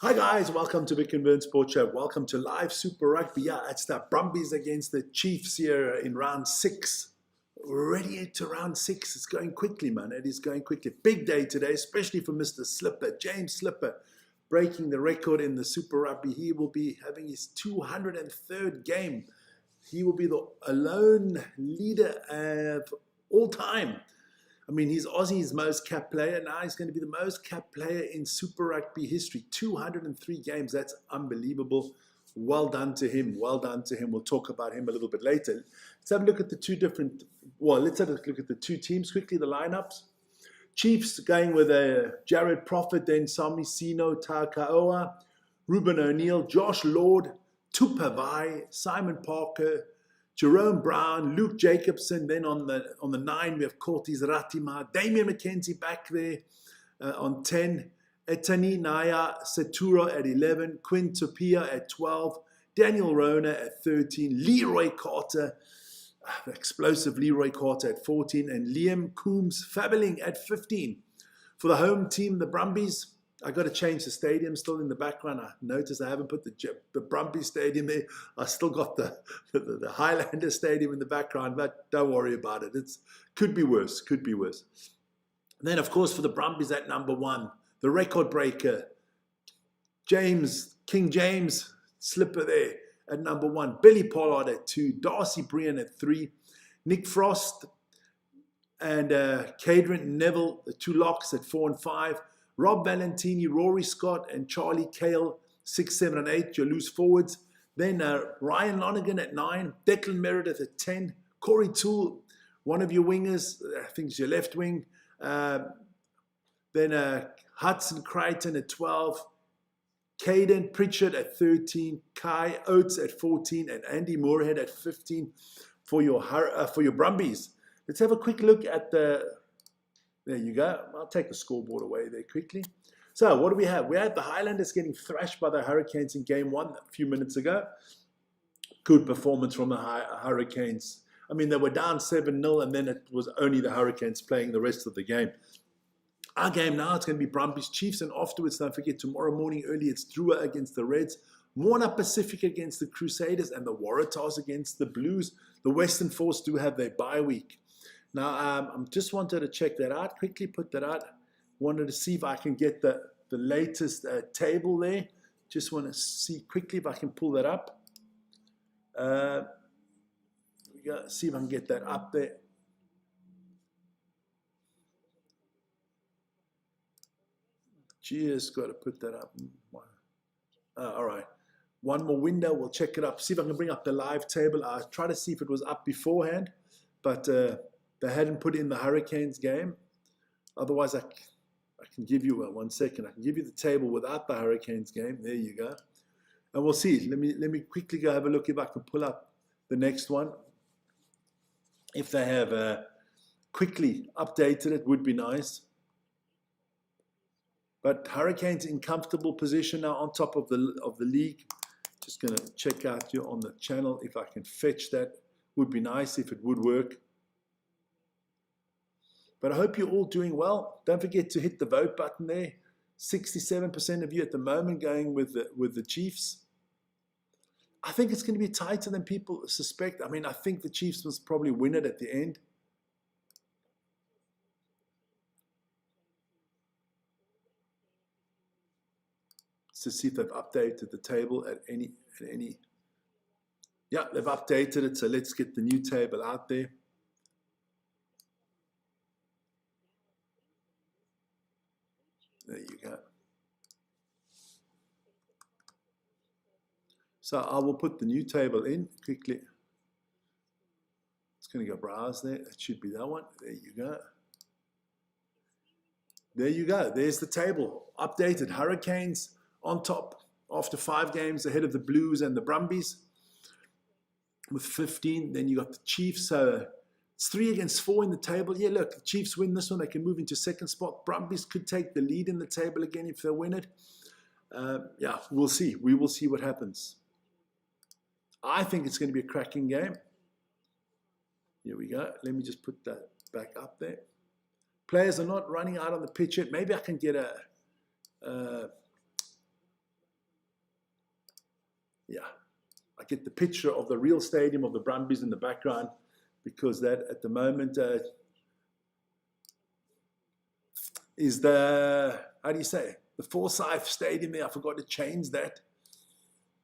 Hi guys, welcome to Vic and Vern Sports Show. Welcome to live Super Rugby. Yeah, it's the Brumbies against the Chiefs here in round 6. We're already into round 6. It's going quickly, man. It is going quickly. Big day today, especially for Mr. Slipper, James Slipper, breaking the record in the Super Rugby. He will be having his 203rd game. He will be the alone leader of all time. I mean, he's Aussie's most capped player. Now he's going to be the most capped player in Super Rugby history. 203 games. That's unbelievable. Well done to him. Well done to him. We'll talk about him a little bit later. Let's have a look at the two different... Well, let's have a look at the two teams quickly, the lineups. Chiefs going with Jared Prophet, then Sami Sino, Takaoa, Ruben O'Neill, Josh Lord, Tupavai, Simon Parker, Jerome Brown, Luke Jacobson. Then on the 9, we have Cortis Ratima, Damien McKenzie back there on 10, Etani Naya Seturo at 11, Quinn Tupia at 12, Daniel Rona at 13, Leroy Carter, the explosive Leroy Carter at 14, and Liam Coombs Fabeling at 15. For the home team, the Brumbies, I got to change the stadium still in the background. I noticed I haven't put the Brumbies stadium there. I still got the Highlander stadium in the background, but don't worry about it. It could be worse, could be worse. And then, of course, for the Brumbies at number 1, the record breaker, King James Slipper there at number 1, Billy Pollard at 2, Darcy Brian at 3, Nick Frost and Cadron Neville, the 2 locks at 4 and 5, Rob Valentini, Rory Scott, and Charlie Cale, 6, 7, and 8, your loose forwards. Then Ryan Lonergan at 9, Declan Meredith at 10, Corey Toole, one of your wingers, I think it's your left wing. Then Hudson Crichton at 12, Caden Pritchard at 13, Kai Oates at 14, and Andy Moorhead at 15 for your Brumbies. Let's have a quick look at the... There you go. I'll take the scoreboard away there quickly. So what do we have? We had the Highlanders getting thrashed by the Hurricanes in game 1 a few minutes ago. Good performance from the Hurricanes. I mean, they were down 7-0, and then it was only the Hurricanes playing the rest of the game. Our game now, it's going to be Brumbies Chiefs, and afterwards, don't forget, tomorrow morning early, it's Drua against the Reds, Moana Pacifica against the Crusaders, and the Waratahs against the Blues. The Western Force do have their bye week. Now, I just wanted to check that out, quickly put that out. Wanted to see if I can get the latest table there. Just want to see quickly if I can pull that up. See if I can get that up there. Just got to put that up. All right. One more window, we'll check it up. See if I can bring up the live table. I'll try to see if it was up beforehand, but... they hadn't put in the Hurricanes game. Otherwise, I can give you 1 second. I can give you the table without the Hurricanes game. There you go. And we'll see. Let me quickly go have a look if I can pull up the next one. If they have quickly updated it, would be nice. But Hurricanes in comfortable position now on top of the league. Just going to check out here on the channel if I can fetch that. Would be nice if it would work. But I hope you're all doing well. Don't forget to hit the vote button there. 67% of you at the moment going with the Chiefs. I think it's going to be tighter than people suspect. I mean, I think the Chiefs must probably win it at the end. To see if they've updated the table at any. Yeah, they've updated it. So let's get the new table out there. There you go. So I will put the new table in quickly. It's going to go browse there. It should be that one. There you go. There you go. There's the table. Updated. Hurricanes on top after 5 games ahead of the Blues and the Brumbies with 15. Then you got the Chiefs. So it's 3 against 4 in the table. Yeah, look, the Chiefs win this one. They can move into second spot. Brumbies could take the lead in the table again if they win it. Yeah, we'll see. We will see what happens. I think it's going to be a cracking game. Here we go. Let me just put that back up there. Players are not running out on the pitch yet. Maybe I can get Yeah, I get the picture of the real stadium of the Brumbies in the background, because that at the moment is the, how do you say, the Forsyth Stadium there. I forgot to change that.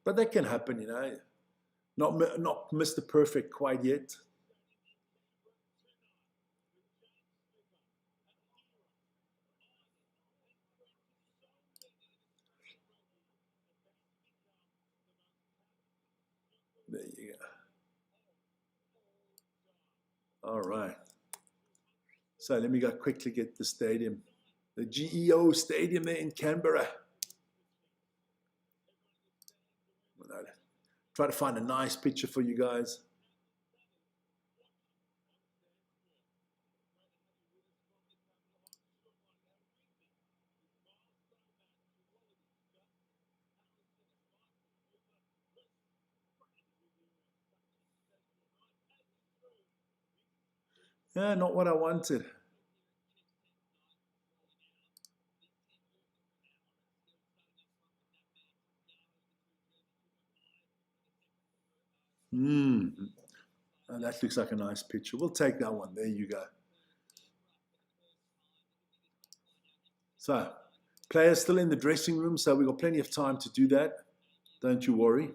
But that can happen, you know. Not Mr. Perfect quite yet. There you go. All right. So let me go quickly get the stadium. The GEO Stadium there in Canberra. Try to find a nice picture for you guys. Yeah, not what I wanted. Oh, that looks like a nice picture. We'll take that one. There you go. So, players still in the dressing room, so we've got plenty of time to do that. Don't you worry.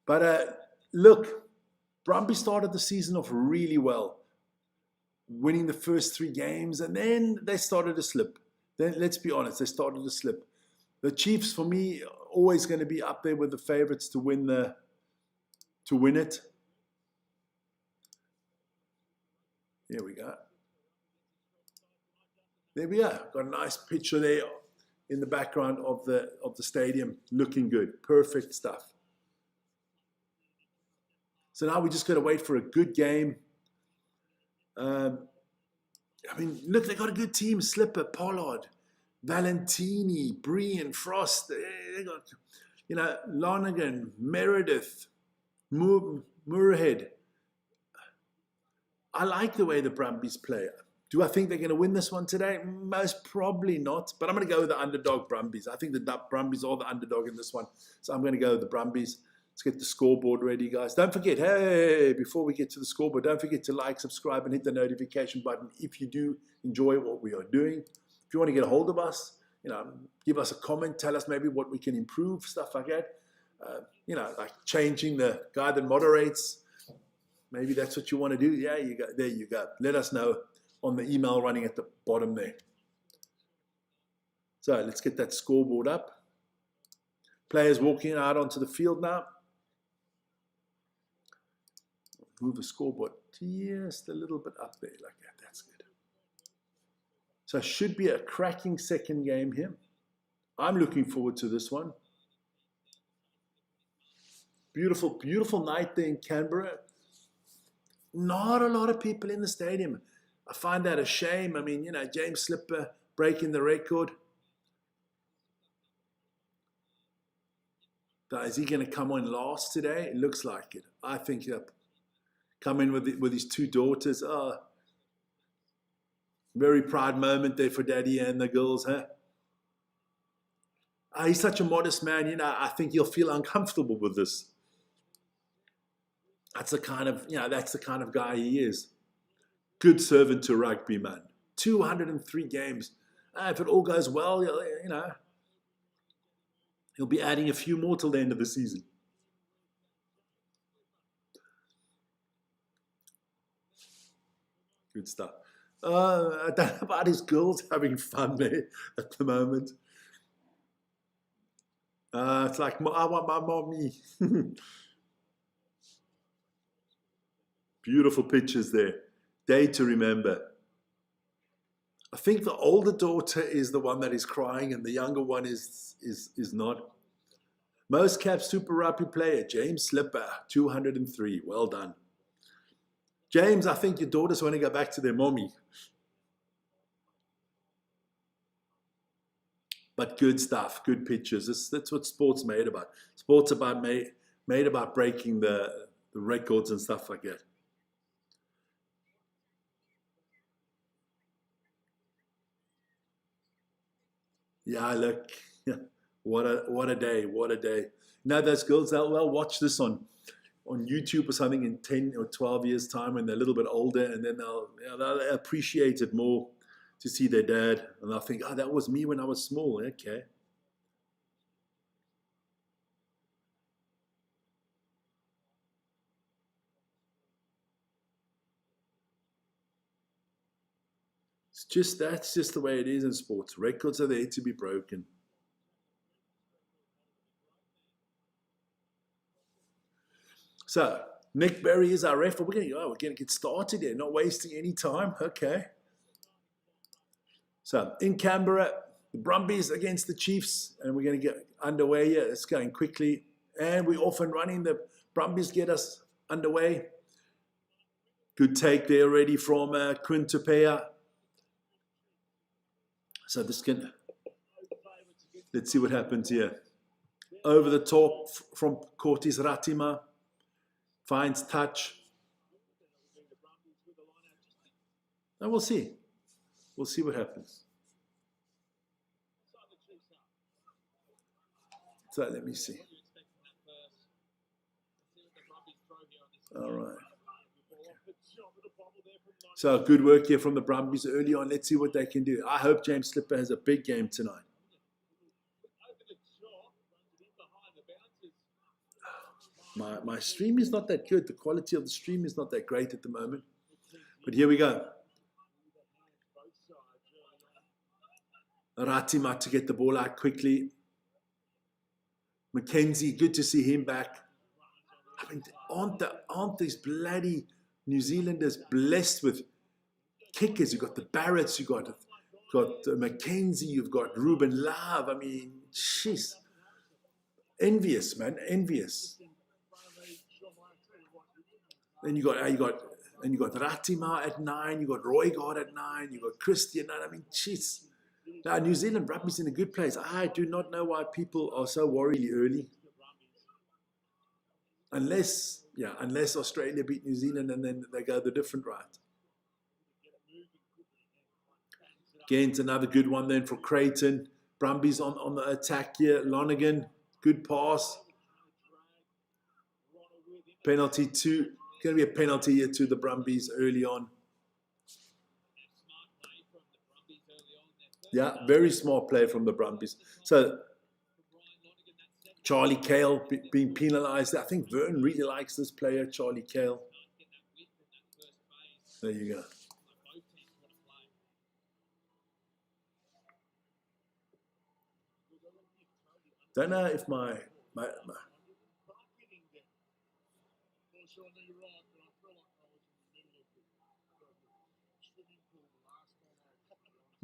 But look, Brumbies started the season off really well, winning the first 3 games, and then they started to slip. Then let's be honest, they started to slip. The Chiefs, for me, always going to be up there with the favourites to win it. Here we go. There we are. Got a nice picture there in the background of the stadium, looking good. Perfect stuff. So now we just got to wait for a good game. I mean, look, they got a good team. Slipper, Pollard, Valentini, Bree and Frost. They got, you know, Lonergan, Meredith, Muirhead. I like the way the Brumbies play. Do I think they're going to win this one today? Most probably not. But I'm going to go with the underdog Brumbies. I think the Brumbies are the underdog in this one. So I'm going to go with the Brumbies. Let's get the scoreboard ready, guys. Don't forget, hey, before we get to the scoreboard, don't forget to like, subscribe, and hit the notification button if you do enjoy what we are doing. If you want to get a hold of us, you know, give us a comment. Tell us maybe what we can improve, stuff like that. You know, like changing the guy that moderates. Maybe that's what you want to do. Yeah, you go. There you go. Let us know on the email running at the bottom there. So let's get that scoreboard up. Players walking out onto the field now. Move the scoreboard just a little bit up there like that. That's good. So it should be a cracking second game here. I'm looking forward to this one. Beautiful, beautiful night there in Canberra. Not a lot of people in the stadium. I find that a shame. I mean, you know, James Slipper breaking the record. Is he going to come on last today? It looks like it. I think he'll come in with his 2 daughters. Oh, very proud moment there for Daddy and the girls, huh? He's such a modest man. You know, I think he'll feel uncomfortable with this. That's the kind of, you know, that's the kind of guy he is. Good servant to rugby, man. 203 games. If it all goes well, you know, he'll be adding a few more till the end of the season. Good stuff. I don't know about his girls having fun there at the moment. It's like, I want my mommy. Beautiful pictures there. Day to remember. I think the older daughter is the one that is crying and the younger one is not. Most capped Super Rugby player, James Slipper, 203. Well done. James, I think your daughters want to go back to their mommy. But good stuff, good pictures. That's what sport's made about. Sport's about made about breaking the records and stuff like that. Yeah, look, yeah, What a day! What a day! Now those girls, they'll watch this on YouTube or something in 10 or 12 years' time when they're a little bit older, and then they'll appreciate it more to see their dad, and they'll think, oh, that was me when I was small. Okay. That's just the way it is in sports. Records are there to be broken. So Nick Berry is our ref. We're going to get started here, not wasting any time. Okay. So in Canberra, the Brumbies against the Chiefs, and we're going to get underway here. It's going quickly, and we're off and running. The Brumbies get us underway. Good take there already from Quintupea. So let's see what happens here. Over the top from Cortis Ratima. Finds touch. And we'll see. We'll see what happens. So let me see. All right. So good work here from the Brumbies early on. Let's see what they can do. I hope James Slipper has a big game tonight. My stream is not that good. The quality of the stream is not that great at the moment. But here we go. Ratima to get the ball out quickly. Mackenzie, good to see him back. I mean, aren't these bloody New Zealanders blessed with kickers? You've got the Barretts, you've got Mackenzie, you've got Ruben Love. I mean, jeez. Envious, man, envious. Then you got Ratima at 9, you got Roygard at 9, you got Christie at 9. I mean, jeez. Now, New Zealand rugby's in a good place. I do not know why people are so worried early. Unless Australia beat New Zealand and then they go the different route. Again, it's another good one then for Creighton. Brumbies on the attack here. Lonergan, good pass. Penalty two. Going to be a penalty here to the Brumbies early on. Yeah, very smart play from the Brumbies. So Charlie Cale being penalised. I think Vern really likes this player, Charlie Cale. There you go. Don't know if my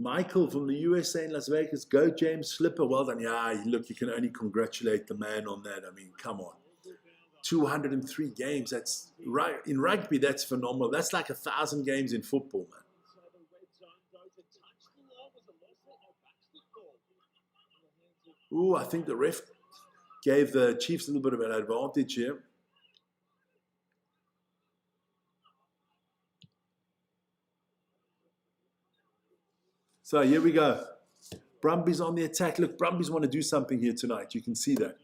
Michael from the USA in Las Vegas, go James Slipper, well done. Yeah, look, you can only congratulate the man on that. I mean, come on. 203 games, that's right. In rugby, that's phenomenal. That's like 1,000 games in football, man. Ooh, I think the ref gave the Chiefs a little bit of an advantage here. So here we go. Brumbies on the attack. Look, Brumbies want to do something here tonight. You can see that.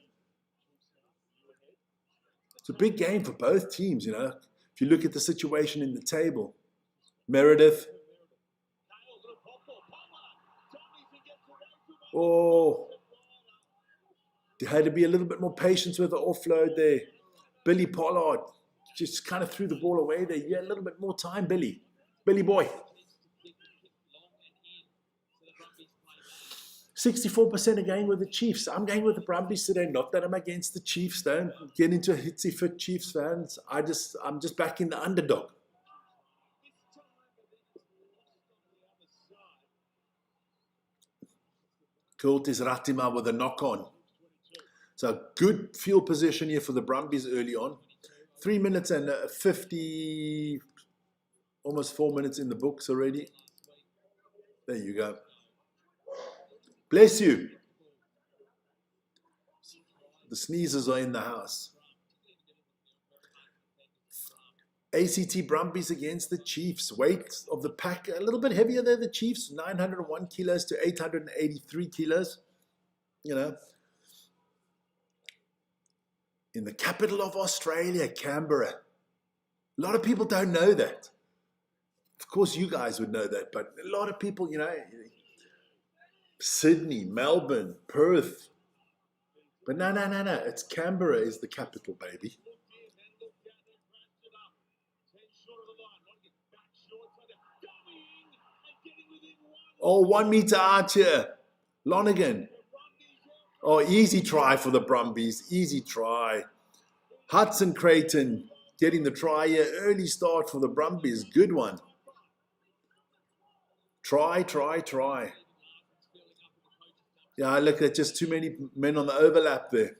It's a big game for both teams, you know. If you look at the situation in the table. Meredith. Oh. There had to be a little bit more patience with the offload there. Billy Pollard just kind of threw the ball away there. Yeah, a little bit more time, Billy. Billy boy. 64% again with the Chiefs. I'm going with the Brumbies today. Not that I'm against the Chiefs. Don't get into a hitsy fit Chiefs fans. I'm just backing the underdog. Curtis Ratima with a knock on. So good field position here for the Brumbies early on. 3 minutes and 50, almost 4 minutes in the books already. There you go. Bless you. The sneezes are in the house. ACT Brumbies against the Chiefs. Weight of the pack a little bit heavier there, the Chiefs. 901 kilos to 883 kilos. You know, in the capital of Australia, Canberra. A lot of people don't know that. Of course, you guys would know that, but a lot of people, Sydney, Melbourne, Perth. But no. It's Canberra is the capital, baby. Oh, 1 meter out here. Lonergan. Oh, easy try for the Brumbies. Easy try. Hudson Creighton getting the try here. Early start for the Brumbies. Good one. Try. Yeah, look, there's just too many men on the overlap there.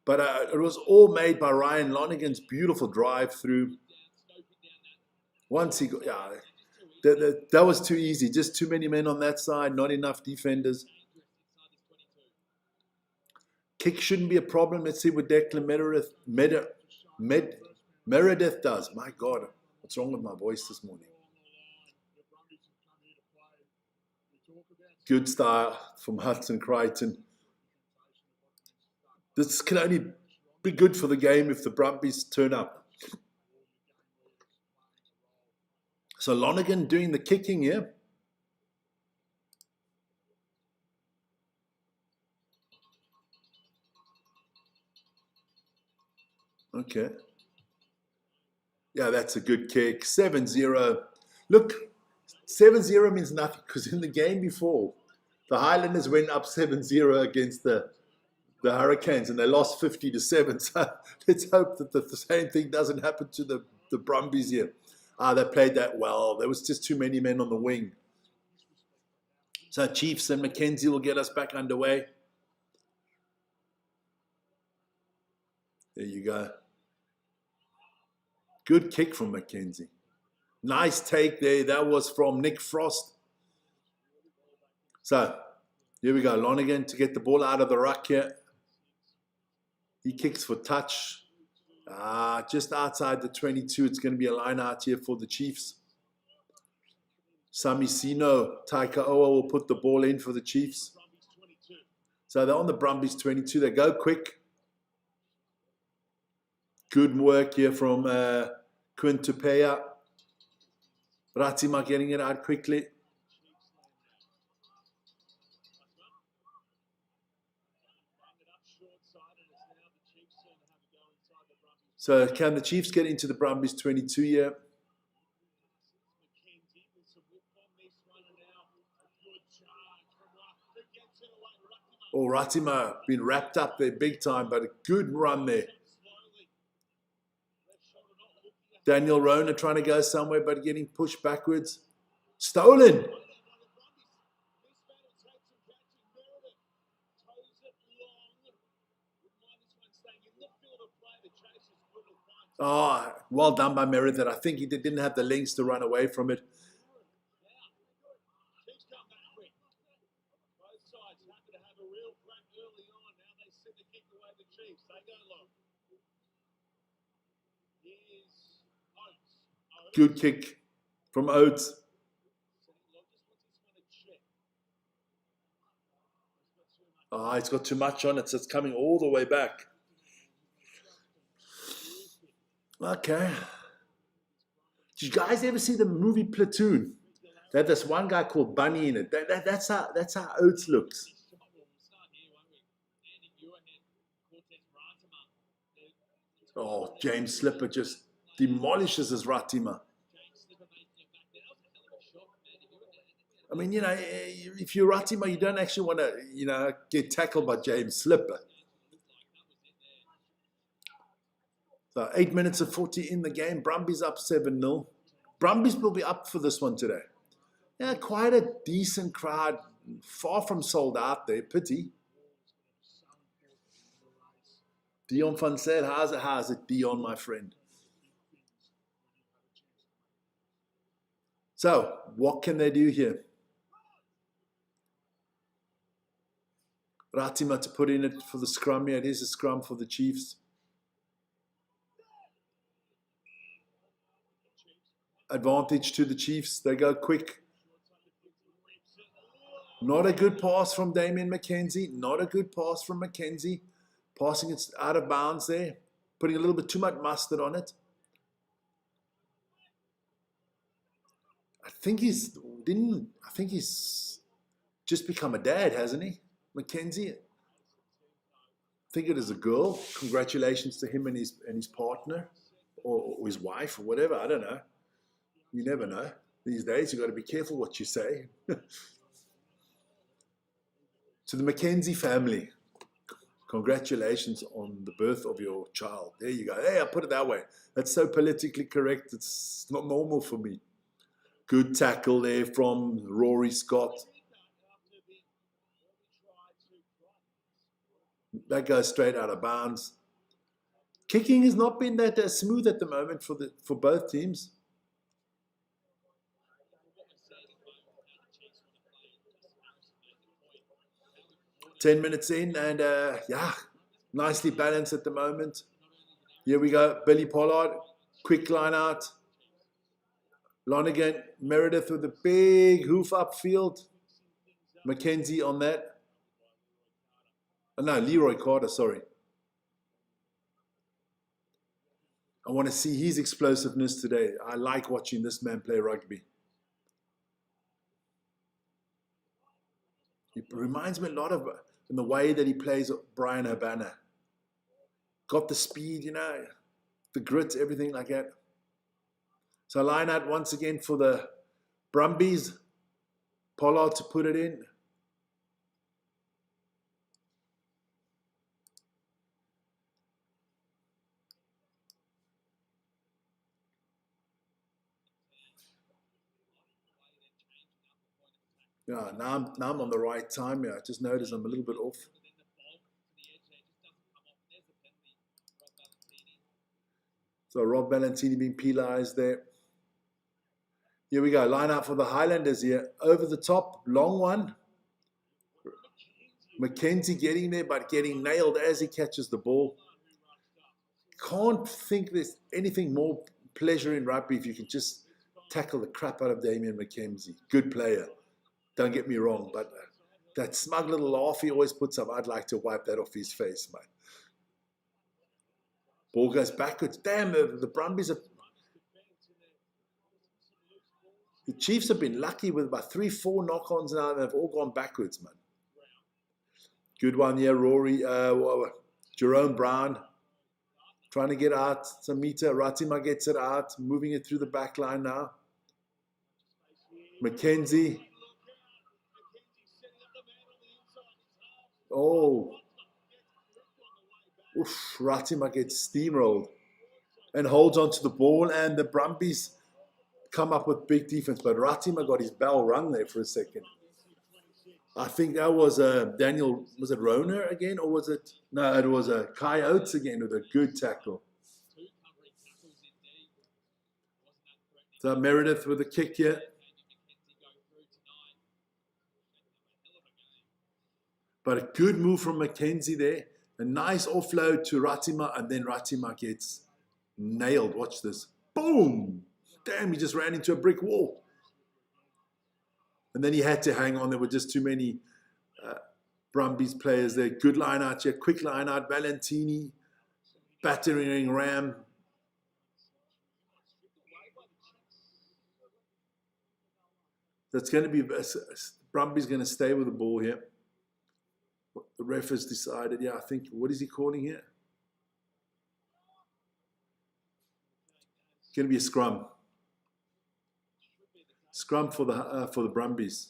But it was all made by Ryan Lonergan's beautiful drive through. Once he got, that was too easy. Just too many men on that side, not enough defenders. Kick shouldn't be a problem. Let's see what Declan Meredith does. My God, what's wrong with my voice this morning? Good start from Hudson Creighton. This can only be good for the game if the Brumbies turn up. So Lonergan doing the kicking here. Okay. Yeah, that's a good kick. 7-0. Look, 7-0 means nothing because in the game before, the Highlanders went up 7-0 against the Hurricanes and they lost 50-7. So let's hope that the same thing doesn't happen to the Brumbies here. They played that well. There was just too many men on the wing. So Chiefs and Mackenzie will get us back underway. There you go. Good kick from Mackenzie. Nice take there. That was from Nick Frost. So here we go. Lonergan to get the ball out of the ruck here. He kicks for touch. Just outside the 22. It's going to be a line out here for the Chiefs. Samisino, Taika Owa will put the ball in for the Chiefs. So they're on the Brumbies 22. They go quick. Good work here from Quintupea. Ratima getting it out quickly. So can the Chiefs get into the Brumbies 22 here? Oh, Ratima been wrapped up there big time, but a good run there. Daniel Rona trying to go somewhere, but getting pushed backwards. Stolen. Oh, well done by Meredith. I think he didn't have the lengths to run away from it. Good kick from Oates. It's got too much on it, so it's coming all the way back. Okay. Did you guys ever see the movie Platoon? They had this one guy called Bunny in it. That's how Oates looks. Oh, James Slipper just demolishes his Ratima. I mean, if you're Ratima, you don't actually want to, get tackled by James Slipper. So 8 minutes and 40 in the game. Brumbies up 7-0. Brumbies will be up for this one today. Yeah, quite a decent crowd. Far from sold out there. Pity. Dion Van said, how's it, Dion, my friend? So, what can they do here? Ratima to put in it for the scrum here. It is a scrum for the Chiefs. Advantage to the Chiefs. They go quick. Not a good pass from Damien McKenzie. Not a good pass from McKenzie. Passing it out of bounds there. Putting a little bit too much mustard on it. I think he's just become a dad, hasn't he? Mackenzie. I think it is a girl. Congratulations to him and his partner, or his wife, or whatever. I don't know. You never know. These days, you've got to be careful what you say. To the Mackenzie family, congratulations on the birth of your child. There you go. Hey, I put it that way. That's so politically correct. It's not normal for me. Good tackle there from Rory Scott. That goes straight out of bounds. Kicking has not been that smooth at the moment for both teams. Ten minutes in, and yeah, nicely balanced at the moment. Here we go. Billy Pollard, quick line out. Lonergan, Meredith with a big hoof upfield. Mackenzie on that. Oh, no, Leroy Carter, sorry. I want to see his explosiveness today. I like watching this man play rugby. It reminds me a lot of in the way that he plays Brian Habana. Got the speed, you know, the grit, everything like that. So line out once again for the Brumbies. Pollard to put it in. Yeah, now I'm on the right time. Yeah, I just noticed I'm a little bit off. So Rob Valentini being penalised there. Here we go. Line out for the Highlanders here. Over the top, long one. Mackenzie getting there, but getting nailed as he catches the ball. Can't think there's anything more pleasure in rugby if you can just tackle the crap out of Damian Mackenzie. Good player. Don't get me wrong, but that smug little laugh he always puts up, I'd like to wipe that off his face, mate. Ball goes backwards. Damn, the Brumbies have... The Chiefs have been lucky with about 3-4 knock-ons now, and they've all gone backwards, man. Good one here, Rory. Jerome Brown trying to get out. Samita Ratima gets it out, moving it through the back line now. Mackenzie. Oh. Oof, Ratima gets steamrolled and holds onto the ball, and the Brumbies come up with big defense, but Ratima got his bell rung there for a second. I think that was Daniel, was it Rona again, or was it, no, it was Kai Oates again with a good tackle. So Meredith with a kick here. But a good move from Mackenzie there. A nice offload to Ratima, and then Ratima gets nailed. Watch this. Boom! Damn, he just ran into a brick wall. And then he had to hang on. There were just too many Brumbies players there. Good line out here. Quick line out. Valentini. Battering ram. That's going to be... Brumbies going to stay with the ball here. The ref has decided, yeah, I think, what is he calling here? It's going to be a scrum. Scrum for the Brumbies.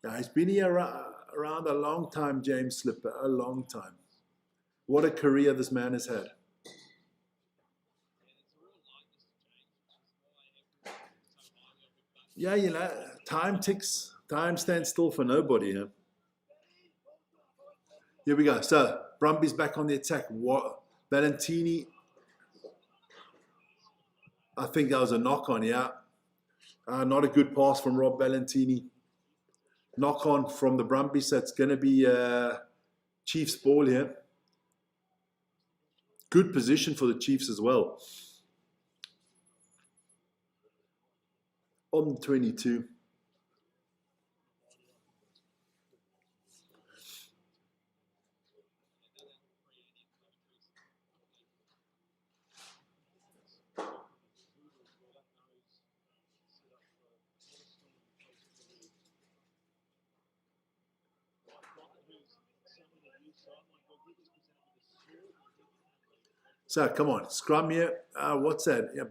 Yeah, he's been here around a long time, James Slipper, a long time. What a career this man has had. Yeah, you know, time ticks. Time stands still for nobody. Huh? Here we go. So, Brumbies back on the attack. What? Valentini. I think that was a knock on, yeah. Not a good pass from Rob Valentini. Knock on from the Brumbies. So it's going to be Chiefs ball here. Good position for the Chiefs as well. On 22. So come on, scrum here. What's that? Yeah,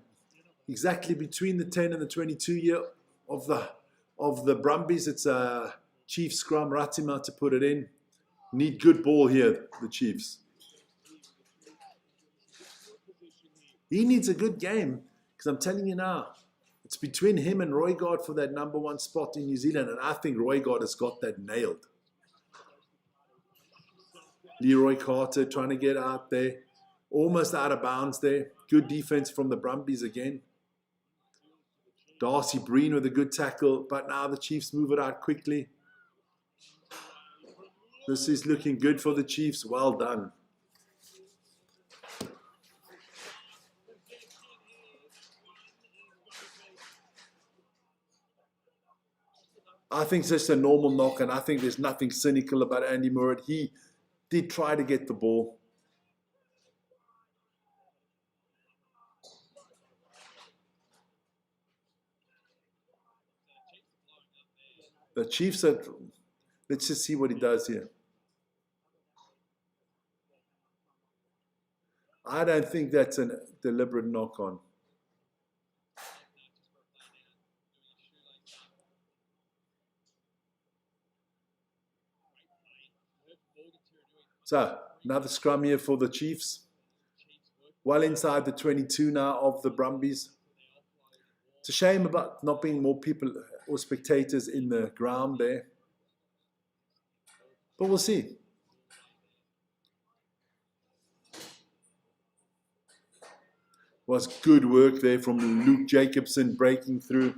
exactly between the 10 and the 22 year of the Brumbies. It's a Chief scrum. Ratima to put it in. Need good ball here, the Chiefs. He needs a good game because I'm telling you now, it's between him and Roygaard for that #1 spot in New Zealand, and I think Roygaard has got that nailed. Leroy Carter trying to get out there. Almost out of bounds there. Good defense from the Brumbies again. Darcy Breen with a good tackle, but now the Chiefs move it out quickly. This is looking good for the Chiefs. Well done. I think it's just a normal knock, and I think there's nothing cynical about Andy Murray. He did try to get the ball. The Chiefs are, let's just see what he does here. I don't think that's a deliberate knock on. So, another scrum here for the Chiefs. Well inside the 22 now of the Brumbies. It's a shame about not being more people or spectators in the ground there. But we'll see. Was good work there from Luke Jacobson breaking through.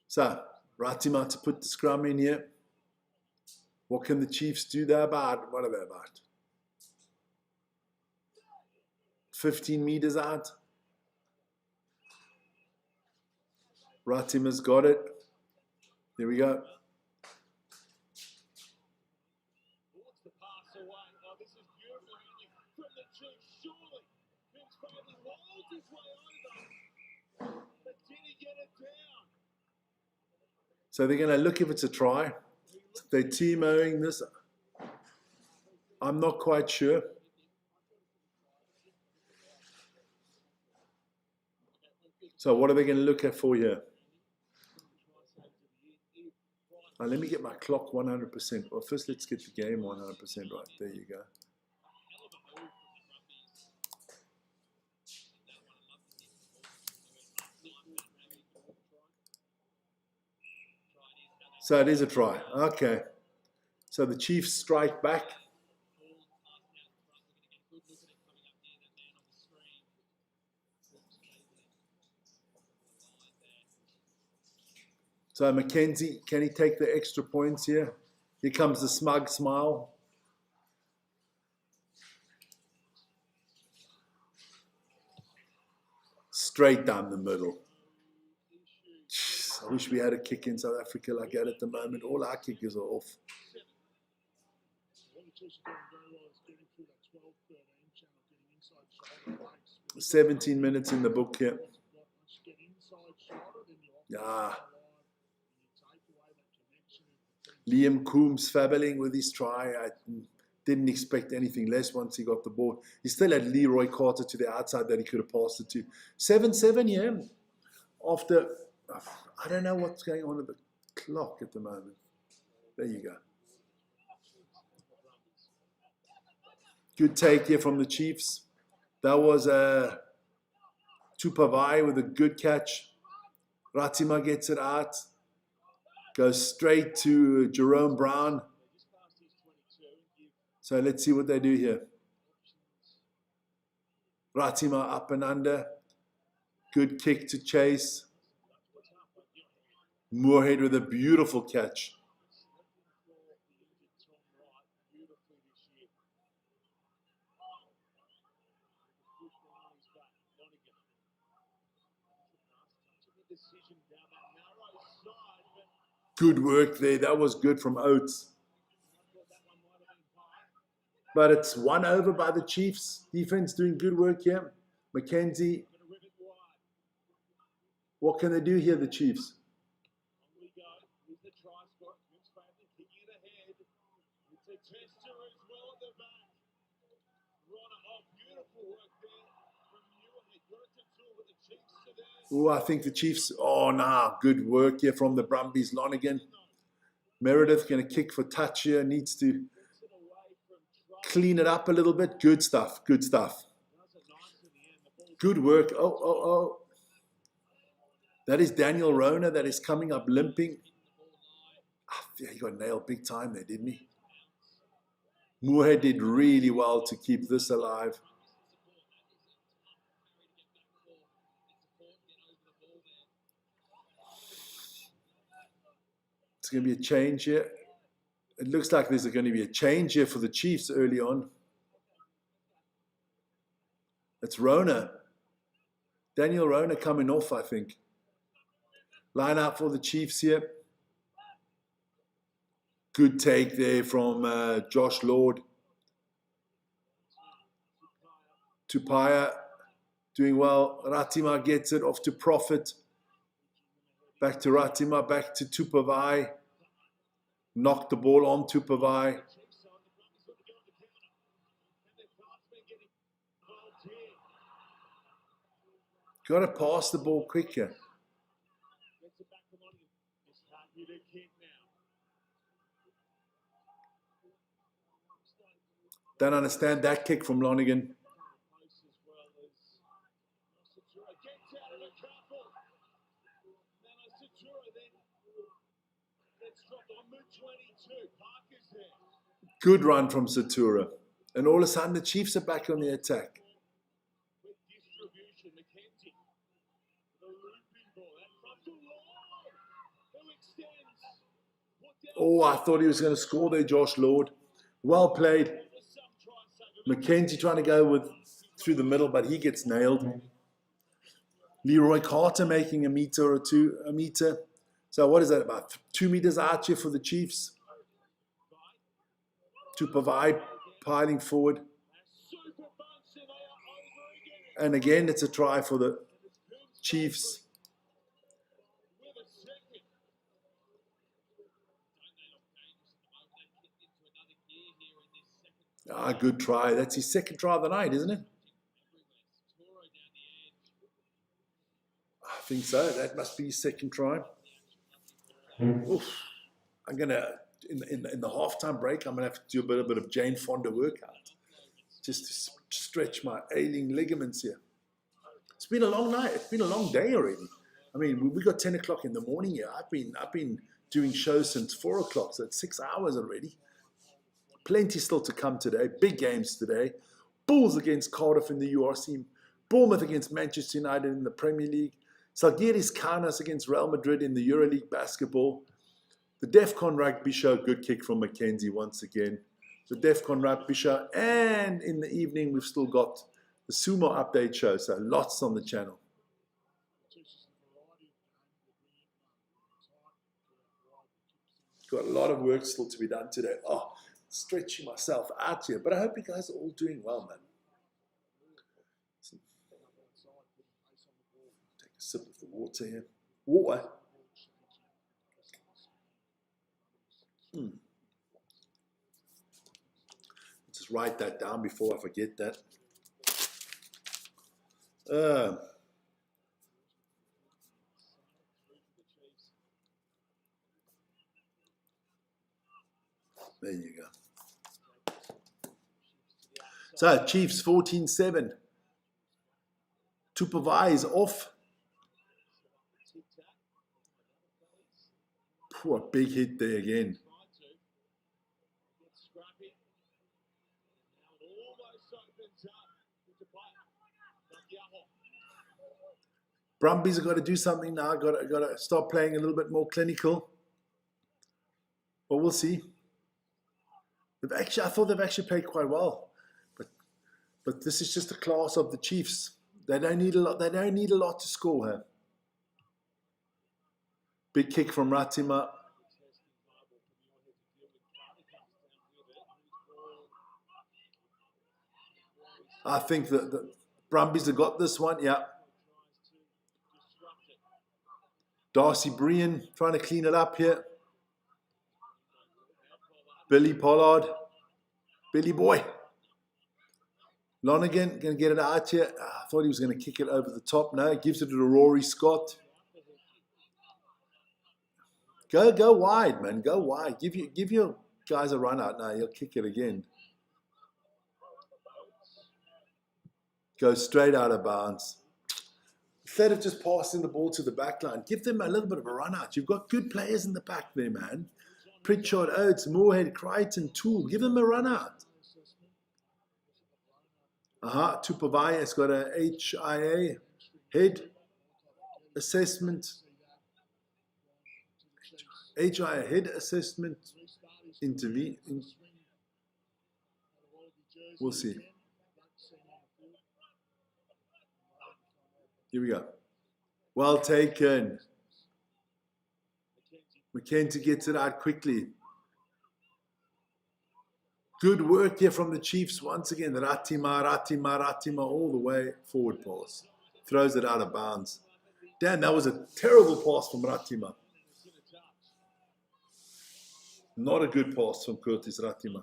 So, Ratima to put the scrum in here. What can the Chiefs do there about? What are they about? 15 meters out. Ratima's got it. There we go. So they're going to look if it's a try. They're T-mowing this. I'm not quite sure. So what are they going to look at for here? Now let me get my clock 100%. Well, first let's get the game 100% right. There you go. So it is a try. Okay. So the Chiefs strike back. So Mackenzie, can he take the extra points here? Here comes the smug smile. Straight down the middle. I wish we had a kick in South Africa like that at the moment. All our kickers are off. 17 minutes in the book here. Yeah. Liam Coombs fabbling with his try. I didn't expect anything less once he got the ball. He still had Leroy Carter to the outside that he could have passed it to. 7-7, yeah. After, I don't know what's going on with the clock at the moment. There you go. Good take here from the Chiefs. That was Tupavai with a good catch. Ratima gets it out. Goes straight to Jerome Brown. So let's see what they do here. Ratima up and under. Good kick to chase. Moorhead with a beautiful catch. Good work there. That was good from Oates. But it's 1 over by the Chiefs. Defense doing good work here. Mackenzie. What can they do here, the Chiefs? Oh, I think the Chiefs. Oh, nah. Good work here from the Brumbies. Lonigan. Meredith going to kick for touch here. Needs to clean it up a little bit. Good stuff. Good stuff. Good work. Oh. That is Daniel Rona that is coming up limping. Oh, yeah, he got nailed big time there, didn't he? Moorhead did really well to keep this alive. It's going to be a change here. It looks like there's going to be a change here for the Chiefs early on. It's Rona. Daniel Rona coming off, I think. Line out for the Chiefs here. Good take there from Josh Lord. Tupaya doing well. Ratima gets it off to Prophet. Back to Ratima, back to Tupavai. Knocked the ball on Tupavai. Got to pass the ball quicker. Don't understand that kick from Lonigan. Good run from Satura. And all of a sudden the Chiefs are back on the attack. Oh, I thought he was going to score there, Josh Lord. Well played. Mackenzie trying to go through the middle, but he gets nailed. Leroy Carter making a meter or two, a meter. So what is that, about 2 meters out here for the Chiefs? To provide, piling forward. And again, it's a try for the Chiefs. Ah, good try. That's his second try of the night, isn't it? I think so. That must be his second try. Oof. I'm going to, in the halftime break, I'm going to have to do a bit of Jane Fonda workout. Just to stretch my ailing ligaments here. It's been a long night. It's been a long day already. I mean, we got 10 o'clock in the morning here. I've been doing shows since 4 o'clock, so it's 6 hours already. Plenty still to come today. Big games today. Bulls against Cardiff in the URC. Bournemouth against Manchester United in the Premier League. Zalgiris Kaunas against Real Madrid in the EuroLeague basketball. The DEFCON Rugby Show. Good kick from Mackenzie once again. The DEFCON Rugby Show. And in the evening, we've still got the Sumo Update Show. So lots on the channel. Got a lot of work still to be done today. Oh, stretching myself out here. But I hope you guys are all doing well, man. Take a sip of the water here. Water. Just write that down before I forget that. There you go. So, Chiefs 14-7. Tupavai is off. Poor big hit there again. Brumbies have got to do something now. Got to start playing a little bit more clinical. But we'll see. I thought they've actually played quite well, but this is just a class of the Chiefs. They don't need a lot. They don't need a lot to score here. Big kick from Ratima. I think that the Brumbies have got this one. Yeah. Darcy Brian trying to clean it up here. Billy Pollard. Billy boy. Lonergan going to get it out here. I thought he was going to kick it over the top. No, he gives it to Rory Scott. Go wide, man. Go wide. Give your guys a run out now. He'll kick it again. Go straight out of bounds. Instead of just passing the ball to the back line, give them a little bit of a run out. You've got good players in the back there, man. Pritchard, Oates, Moorhead, Crichton, Toole. Give them a run out. Tupavaya has got a HIA, head assessment. HIA, head assessment intervene. We'll see. Here we go. Well taken. McKenzie gets it out quickly. Good work here from the Chiefs once again. Ratima, all the way forward pass. Throws it out of bounds. Damn, that was a terrible pass from Ratima. Not a good pass from Curtis Ratima.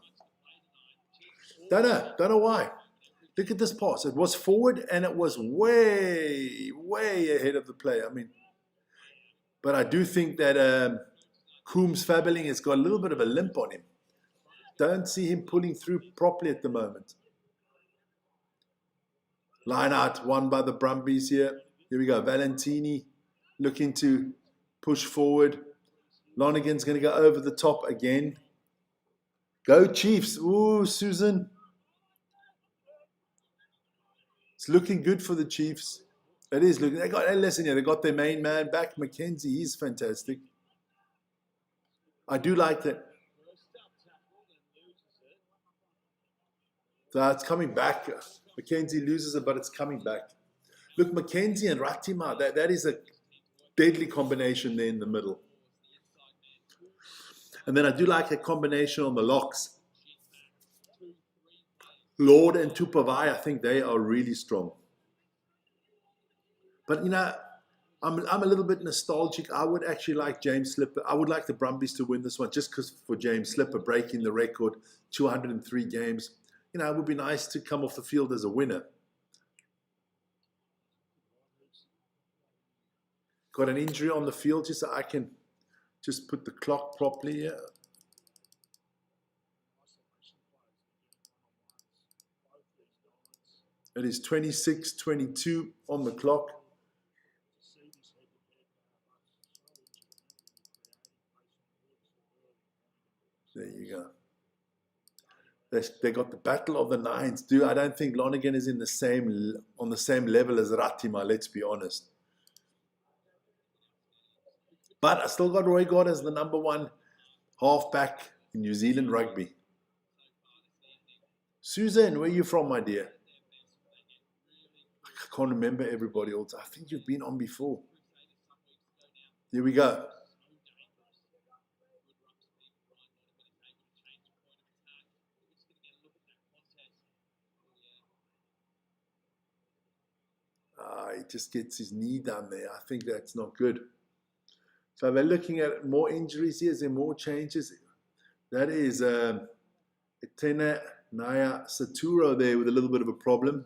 Don't know why. Look at this pass. It was forward and it was way ahead of the play. I mean, but I do think that Coombs Fabeling has got a little bit of a limp on him. Don't see him pulling through properly at the moment. Line out, won by the Brumbies here. Here we go. Valentini looking to push forward. Lonergan's going to go over the top again. Go Chiefs. Ooh, Susan. It's looking good for the Chiefs. It is looking. Listen here, they got their main man back. McKenzie, he's fantastic. I do like that. So it's coming back. McKenzie loses it, but it's coming back. Look, McKenzie and Ratima, that is a deadly combination there in the middle. And then I do like a combination on the locks. Lord and Tupavai, I think they are really strong. But, you know, I'm a little bit nostalgic. I would actually like James Slipper. I would like the Brumbies to win this one just because for James Slipper breaking the record, 203 games. You know, it would be nice to come off the field as a winner. Got an injury on the field just so I can just put the clock properly here. It is 26:22 on the clock. There you go. They got the battle of the nines. I don't think Lonergan is on the same level as Ratima, let's be honest. But I still got Roy God as the #1 halfback in New Zealand rugby. Susan, where are you from, my dear? I can't remember everybody else. I think you've been on before. Here we go. He just gets his knee down there. I think that's not good. So they're looking at more injuries here. Is there more changes? That is Etena Naya Saturo there with a little bit of a problem.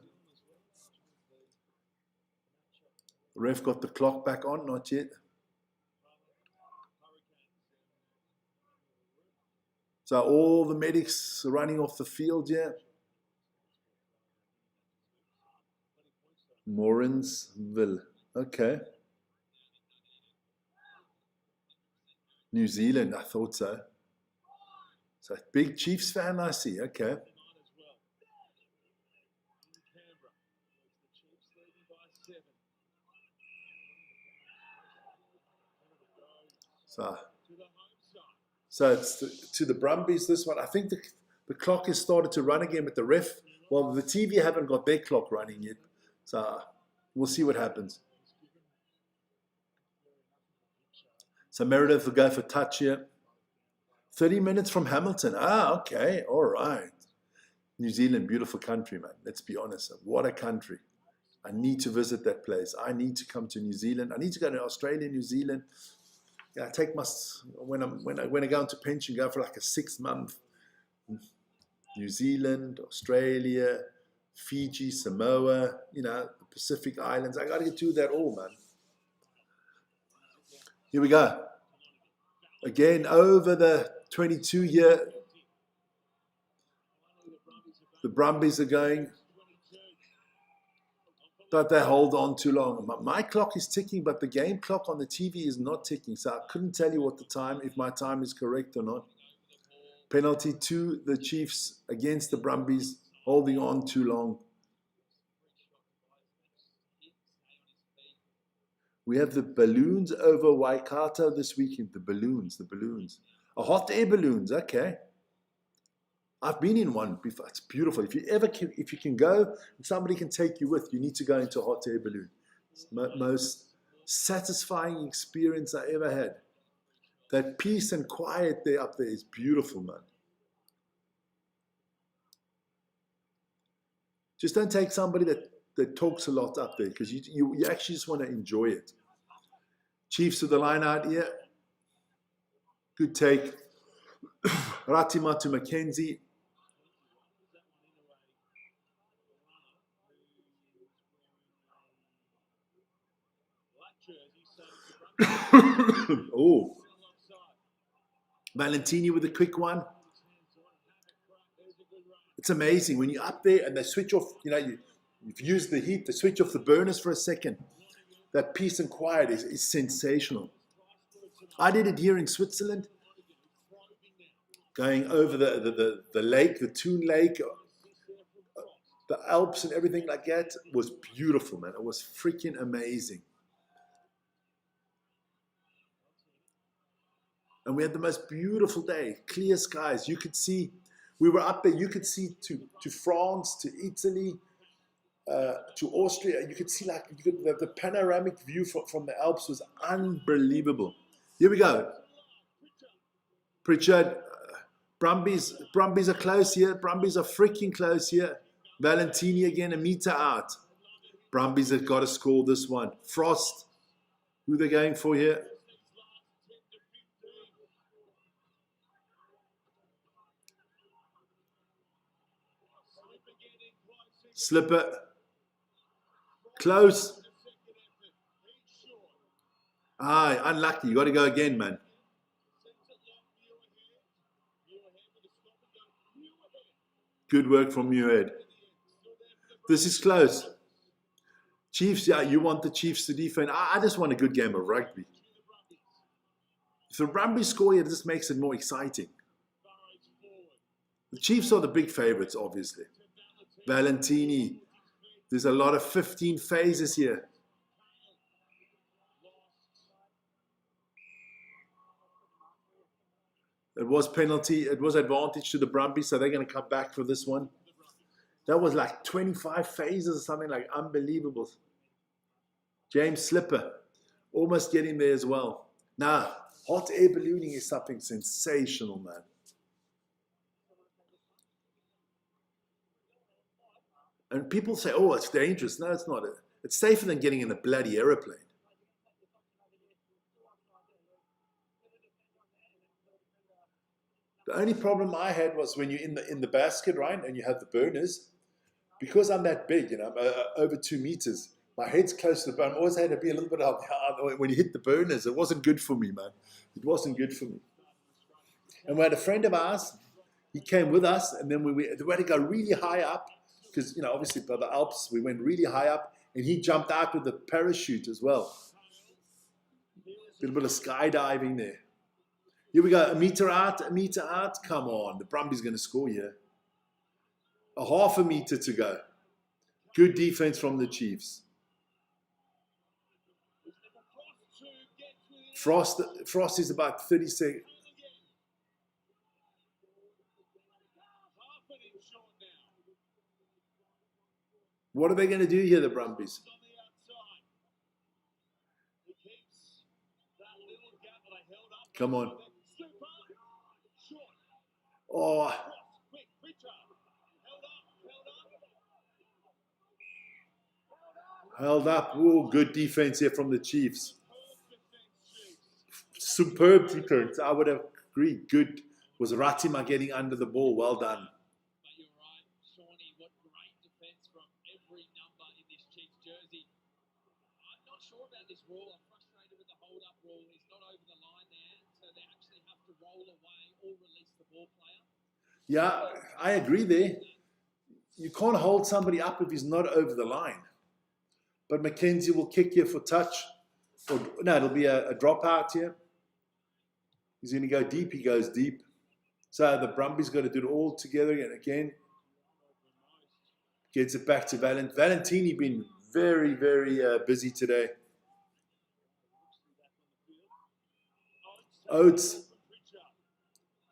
The ref got the clock back on, not yet. So all the medics are running off the field here. Morrinsville. Okay. New Zealand, I thought so. So big Chiefs fan, I see. Okay. So, so it's to the Brumbies, this one. I think the clock has started to run again with the ref. Well, the TV haven't got their clock running yet. So we'll see what happens. So Meredith will go for touch here. 30 minutes from Hamilton. Ah, okay. All right. New Zealand, beautiful country, man. Let's be honest. What a country. I need to visit that place. I need to come to New Zealand. I need to go to Australia, New Zealand. Yeah, I take my, when I go into pension, go for like a 6 month. New Zealand, Australia, Fiji, Samoa, you know, the Pacific Islands. I got to do that all, man. Here we go. Again, over the 22-year, the Brumbies are going, but they hold on too long. My clock is ticking, but the game clock on the TV is not ticking. So I couldn't tell you what the time, if my time is correct or not. Penalty to the Chiefs against the Brumbies, holding on too long. We have the balloons over Waikato this weekend. The balloons. A hot air balloons, okay. I've been in one before. It's beautiful. If you can go and somebody can take you with, you need to go into a hot air balloon. It's the most satisfying experience I ever had. That peace and quiet there up there is beautiful, man. Just don't take somebody that talks a lot up there, because you actually just want to enjoy it. Chiefs with the line out here. Good take. Ratima to Mackenzie. Oh. Valentini with a quick one. It's amazing when you're up there and they switch off, you know, you've used the heat, they switch off the burners for a second. That peace and quiet is sensational. I did it here in Switzerland, going over the lake, the Thun Lake, the Alps and everything like that. It was beautiful, man. It was freaking amazing. And we had the most beautiful day, clear skies. You could see, we were up there, you could see to France, to Italy, to Austria. You could see the panoramic view from the Alps was unbelievable. Here we go. Pritchard, Brumbies are close here. Brumbies are freaking close here. Valentini again, a meter out. Brumbies have got to score this one. Frost, who they're going for here? Slipper. Close. Ah, unlucky. You got to go again, man. Good work from Muirhead. This is close. Chiefs, yeah, you want the Chiefs to defend. I just want a good game of rugby. If the Brumbies score here, this makes it more exciting. The Chiefs are the big favorites, obviously. Valentini. There's a lot of 15 phases here. It was penalty. It was advantage to the Brumbies, so they're going to come back for this one. That was like 25 phases or something, like unbelievable. James Slipper almost getting there as well. Now, hot air ballooning is something sensational, man. And people say, oh, it's dangerous. No, it's not. It's safer than getting in a bloody aeroplane. The only problem I had was when you're in the basket, right, and you have the burners. Because I'm that big, you know, I'm over 2 meters, my head's close to the bone. I always had to be a little bit up when you hit the burners. It wasn't good for me, man. It wasn't good for me. And we had a friend of ours. He came with us, and then we had to go really high up because, you know, obviously by the Alps, we went really high up, and he jumped out with a parachute as well. A little bit of skydiving there. Here we go, a meter out. Come on, the Brumbies going to score here. A half a meter to go. Good defense from the Chiefs. Frost is about 30 seconds. What are they going to do here, the Brumbies? Come on. Oh. Held up. Oh, good defense here from the Chiefs. Superb defense. I would have agreed. Good. Was Ratima getting under the ball? Well done. Yeah, I agree there. You can't hold somebody up if he's not over the line. But Mackenzie will kick here for touch. Or, no, it'll be a dropout here. He's going to go deep. He goes deep. So the Brumbies got to do it all together again. Gets it back to Valentini been very, very busy today. Oates.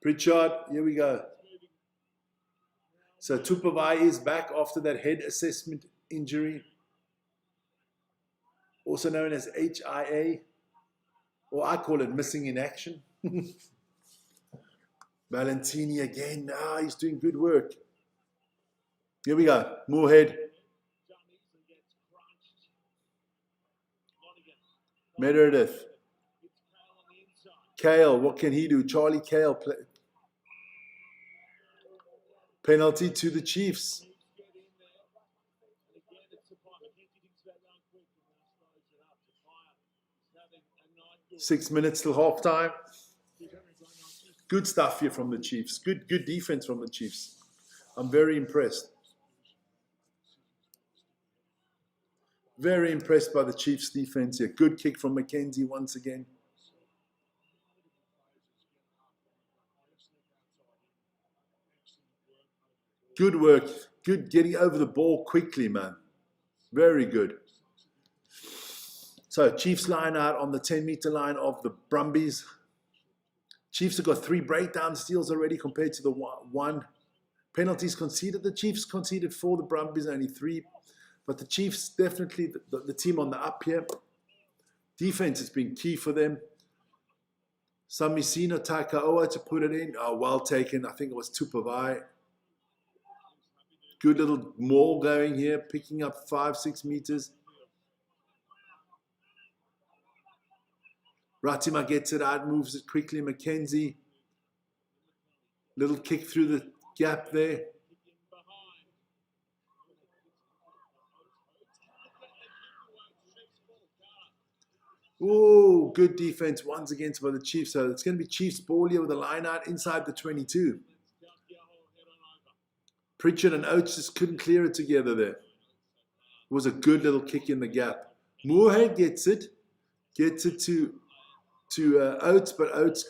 Pritchard. Here we go. So Tupavai is back after that head assessment injury. Also known as HIA. Or I call it missing in action. Valentini again. He's doing good work. Here we go. Moorhead. Meredith. Kale. What can he do? Charlie Kale. Penalty to the Chiefs. 6 minutes till half time. Good stuff here from the Chiefs. Good defense from the Chiefs. I'm very impressed. Very impressed by the Chiefs' defense here. Good kick from Mackenzie once again. Good work. Good getting over the ball quickly, man. Very good. So Chiefs line out on the 10-meter line of the Brumbies. Chiefs have got 3 breakdown steals already compared to the 1. Penalties conceded. The Chiefs conceded 4, the Brumbies only 3. But the Chiefs definitely the team on the up here. Defense has been key for them. Samisino Takaoa to put it in. Oh, well taken. I think it was Tupavai. Good little maul going here, picking up 5-6 meters. Ratima gets it out, moves it quickly. Mackenzie. Little kick through the gap there. Oh, good defense once again by the Chiefs. So it's going to be Chiefs ball here with a line out inside the 22. Pritchard and Oates just couldn't clear it together there. It was a good little kick in the gap. Moorhead gets it to Oates, but Oates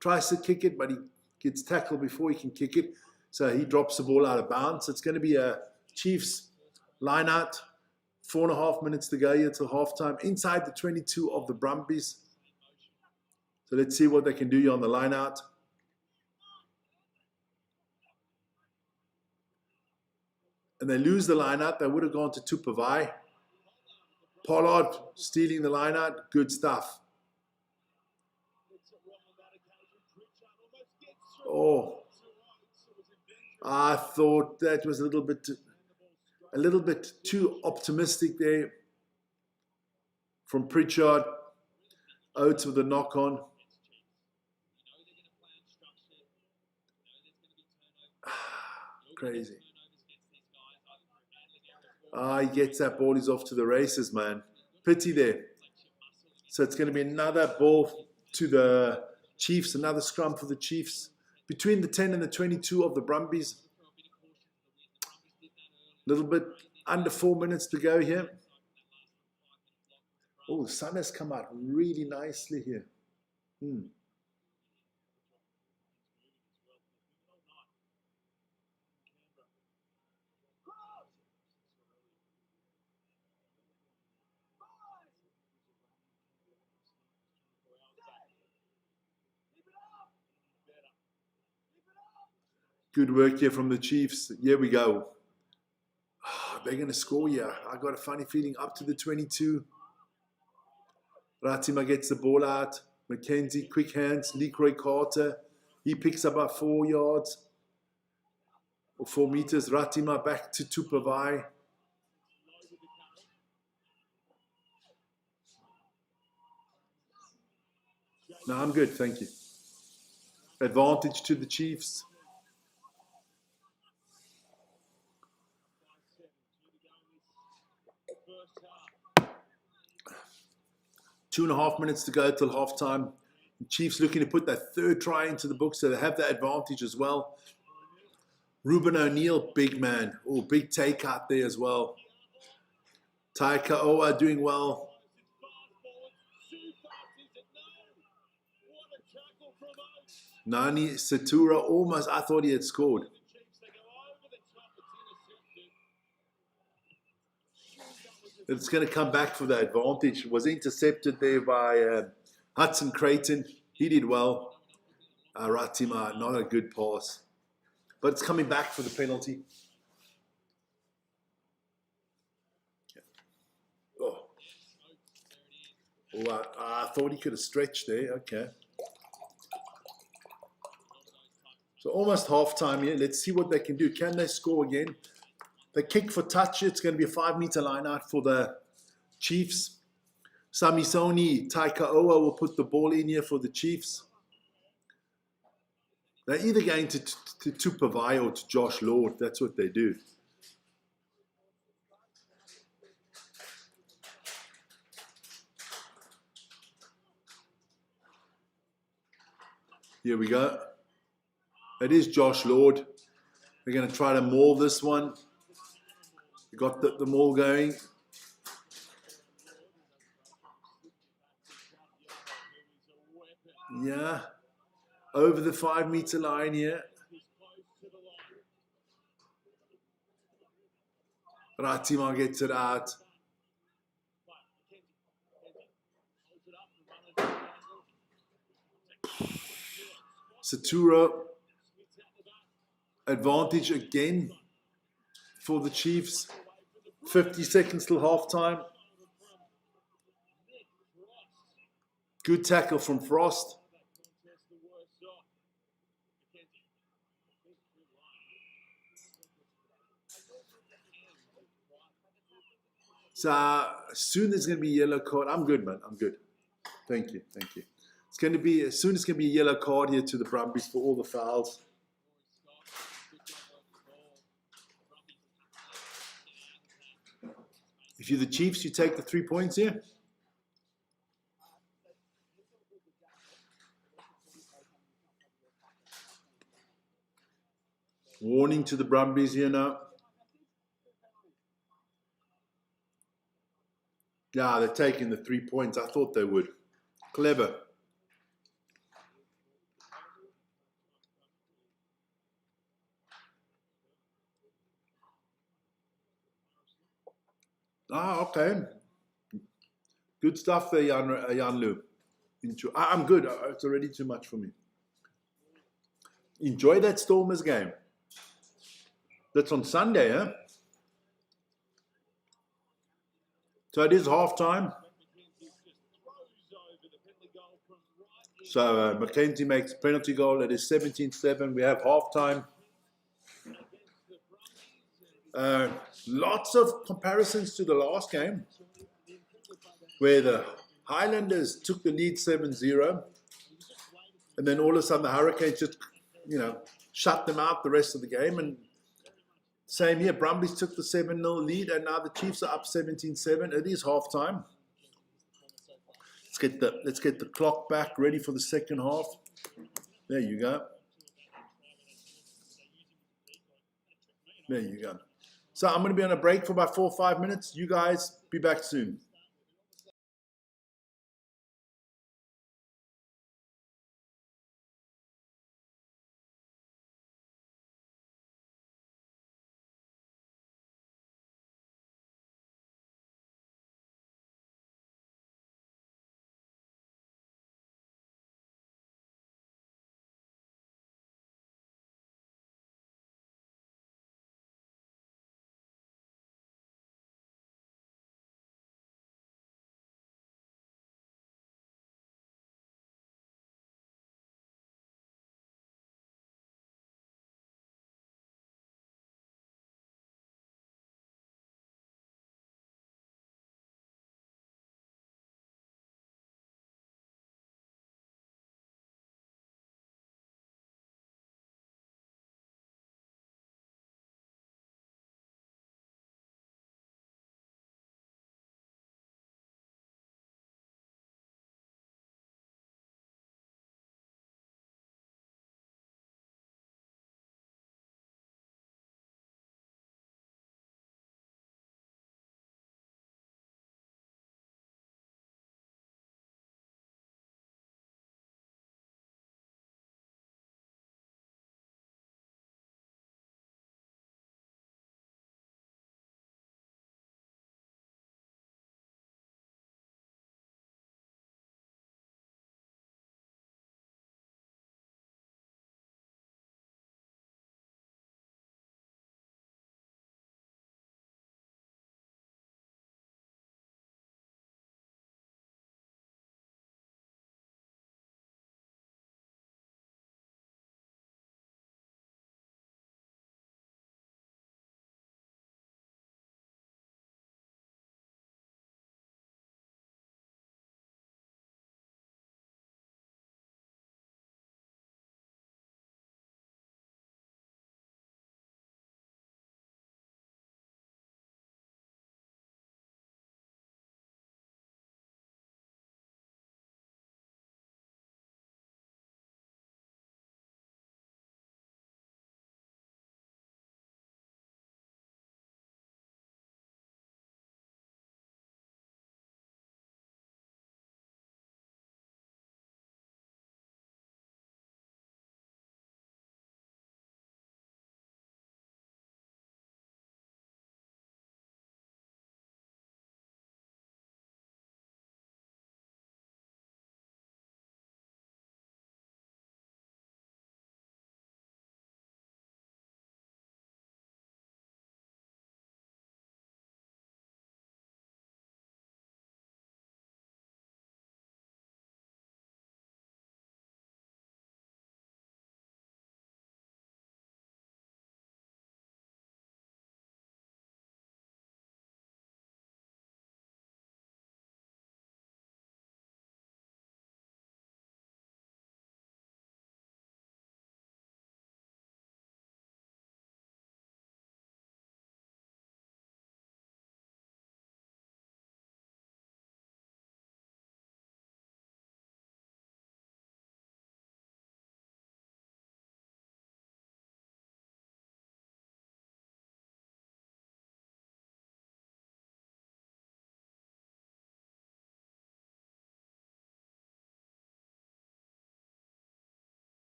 tries to kick it, but he gets tackled before he can kick it. So he drops the ball out of bounds. So it's going to be a Chiefs line out. 4.5 minutes to go here till halftime. Inside the 22 of the Brumbies. So let's see what they can do here on the line out. And they lose the line out. They would have gone to Tupavai. Pollard stealing the line out. Good stuff. Oh, I thought that was a little bit too optimistic there from Pritchard. Oates with the knock on. Crazy. He gets that ball. He's off to the races, man. Pity there. So it's going to be another ball to the Chiefs, another scrum for the Chiefs. Between the 10 and the 22 of the Brumbies. A little bit under 4 minutes to go here. Oh, the sun has come out really nicely here. Good work here from the Chiefs. Here we go. Oh, they're going to score here. I got a funny feeling up to the 22. Ratima gets the ball out. McKenzie, quick hands. Leroy Carter. He picks up about 4 yards or 4 meters. Ratima back to Tupavai. No, I'm good, thank you. Advantage to the Chiefs. Two and a half minutes to go till halftime. The Chiefs looking to put that third try into the book, so they have that advantage as well. Ruben O'Neill, big man. Oh, big take out there as well. Taika Owa doing well. Nani Satura almost, I thought he had scored. It's going to come back for the advantage. Was intercepted there by Hudson Creighton. He did well. Ratima, not a good pass. But it's coming back for the penalty. Oh, I thought he could have stretched there. Okay. So almost half time here. Let's see what they can do. Can they score again? They kick for touch. It's going to be a 5-meter line out for the Chiefs. Samisoni, Taika Owa will put the ball in here for the Chiefs. They're either going to Tupavai or to Josh Lord. That's what they do. Here we go. It is Josh Lord. They're going to try to maul this one. We got the maul going. Yeah. Over the 5-meter line here. Ratima gets it out. Satura. Advantage again for the Chiefs. 50 seconds till halftime. Good tackle from Frost. So soon there's going to be a yellow card. I'm good, man. I'm good. Thank you. Thank you. It's going to be, soon it's going to be a yellow card here to the Brumbies for all the fouls. If you're the Chiefs, you take the 3 points here. Warning to the Brumbies here now. Yeah, they're taking the 3 points. I thought they would. Clever. Ah, okay. Good stuff there, Jan Lu. I'm good. It's already too much for me. Enjoy that Stormers game. That's on Sunday, huh? So it is halftime. So McKenzie makes a penalty goal. It is 17-7. We have halftime. Lots of comparisons to the last game, where the Highlanders took the lead 7-0, and then all of a sudden the Hurricanes just, shut them out the rest of the game. And same here, Brumbies took the 7-0 lead, and now the Chiefs are up 17-7. It is halftime. Let's get the clock back ready for the second half. There you go. There you go. So I'm going to be on a break for about 4 or 5 minutes. You guys be back soon.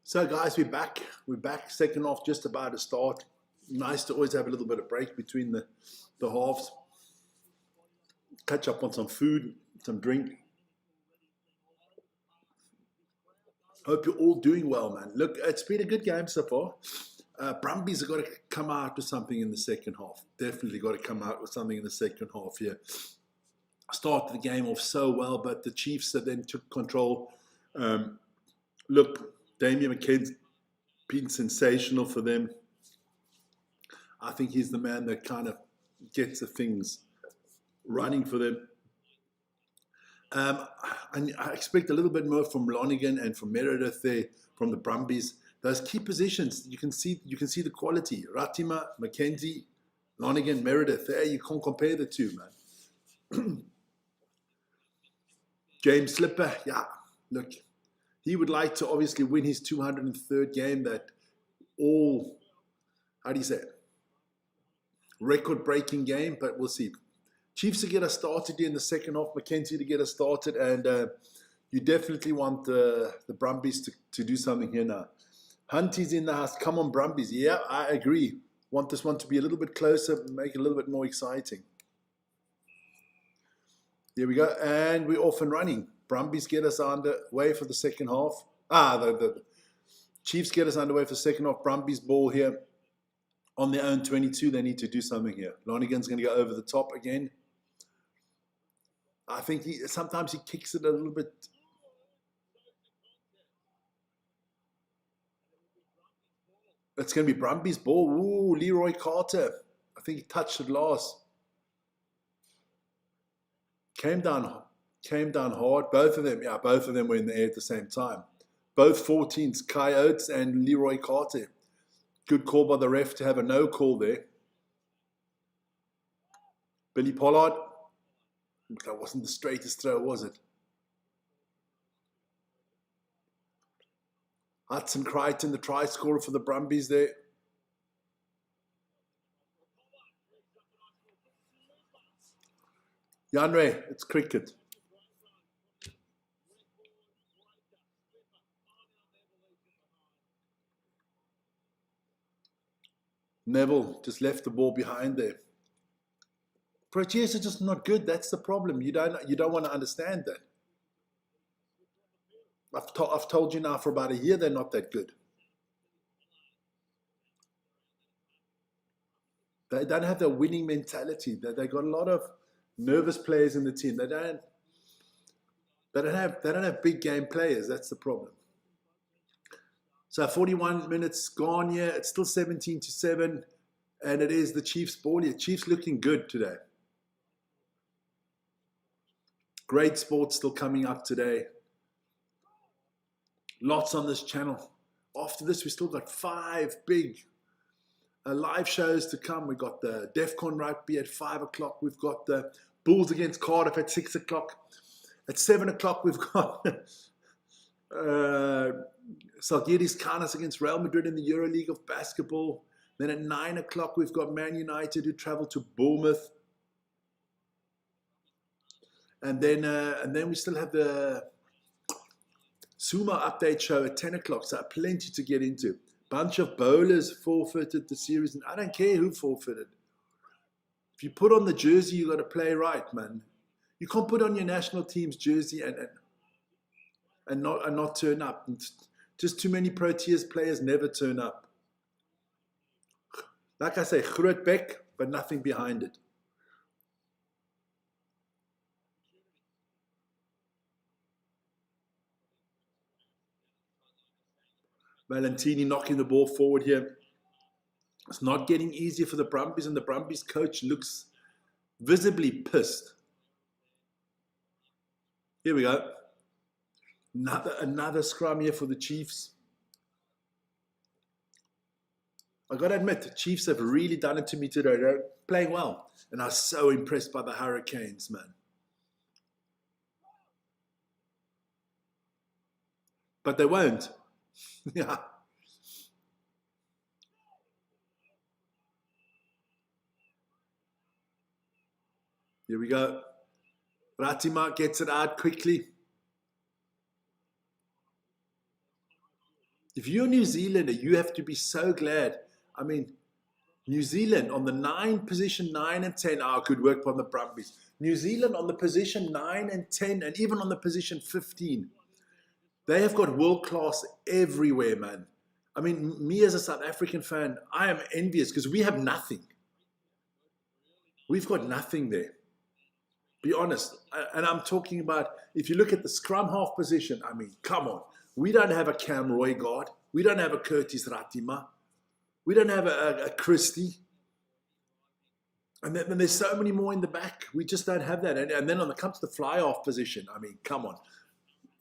So, guys, we're back. We're back. Second half just about to start. Nice to always have a little bit of break between the halves. Catch up on some food, some drink. Hope you're all doing well, man. Look, it's been a good game so far. Brumbies have got to come out with something in the second half. Definitely got to come out with something in the second half here. Started the game off so well, but the Chiefs then took control. Look, Damian McKenna's been sensational for them. I think he's the man that kind of gets the things running for them. And I expect a little bit more from Lonigan and from Meredith there, from the Brumbies. Those key positions, you can see the quality. Ratima, McKenzie, Lonigan, Meredith. There, you can't compare the two, man. James Slipper, yeah, look, he would like to obviously win his 203rd game. That all, how do you say it? Record-breaking game, but we'll see. Chiefs to get us started here in the second half, McKenzie to get us started, and you definitely want the Brumbies to do something here now. Hunty's in the house. Come on, Brumbies. Yeah, I agree. Want this one to be a little bit closer, make it a little bit more exciting. Here we go, and we're off and running. Brumbies get us underway for the second half. The Chiefs get us underway for the second half. Brumbies ball here on their own 22. They need to do something here. Lonigan's going to go over the top again. I think sometimes he kicks it a little bit. It's going to be Brumbies ball. Ooh, Leroy Carter. I think he touched it last. Came down hard. Both of them were in the air at the same time. Both 14s, Kai Oates and Leroy Carter. Good call by the ref to have a no call there. Billy Pollard. That wasn't the straightest throw, was it? Hudson Crichton, the try scorer for the Brumbies there. Janre, it's cricket. Neville just left the ball behind there. Proteas are just not good. That's the problem. You don't want to understand that. I've told you now for about a year they're not that good. They don't have the winning mentality. They got a lot of nervous players in the team. They don't have big game players. That's the problem. So 41 minutes gone here. It's still 17-7, and it is the Chiefs' ball here. Chiefs looking good today. Great sports still coming up today. Lots on this channel. After this, we still got 5 big live shows to come. We've got the DEFCON rugby at 5 o'clock. We've got the Bulls against Cardiff at 6 o'clock. At 7 o'clock, we've got Salgiris Kaunas against Real Madrid in the EuroLeague of basketball. Then at 9 o'clock, we've got Man United who travel to Bournemouth. And then we still have the Sumo update show at 10 o'clock. So plenty to get into. Bunch of bowlers forfeited the series, and I don't care who forfeited. If you put on the jersey, you got to play right, man. You can't put on your national team's jersey and not turn up. Just too many Proteas players never turn up. Like I say, groot bek, but nothing behind it. Valentini knocking the ball forward here. It's not getting easier for the Brumbies, and the Brumbies coach looks visibly pissed. Here we go. Another scrum here for the Chiefs. I got to admit, the Chiefs have really done it to me today. They're playing well. And I was so impressed by the Hurricanes, man. But they won't. Yeah. Here we go. Ratima gets it out quickly. If you're a New Zealander, you have to be so glad. I mean, New Zealand on the position 9 and 10. Oh, good work from the Brumbies. New Zealand on the position 9 and 10, and even on the position 15. They have got world class everywhere, man. I mean, me as a South African fan, I am envious because we have nothing. We've got nothing there. Be honest. And I'm talking about, if you look at the scrum half position, I mean, come on. We don't have a Cam Roy guard. We don't have a Curtis Ratima. We don't have a Christie. And then there's so many more in the back. We just don't have that. And then when it comes to the fly-off position, I mean, come on.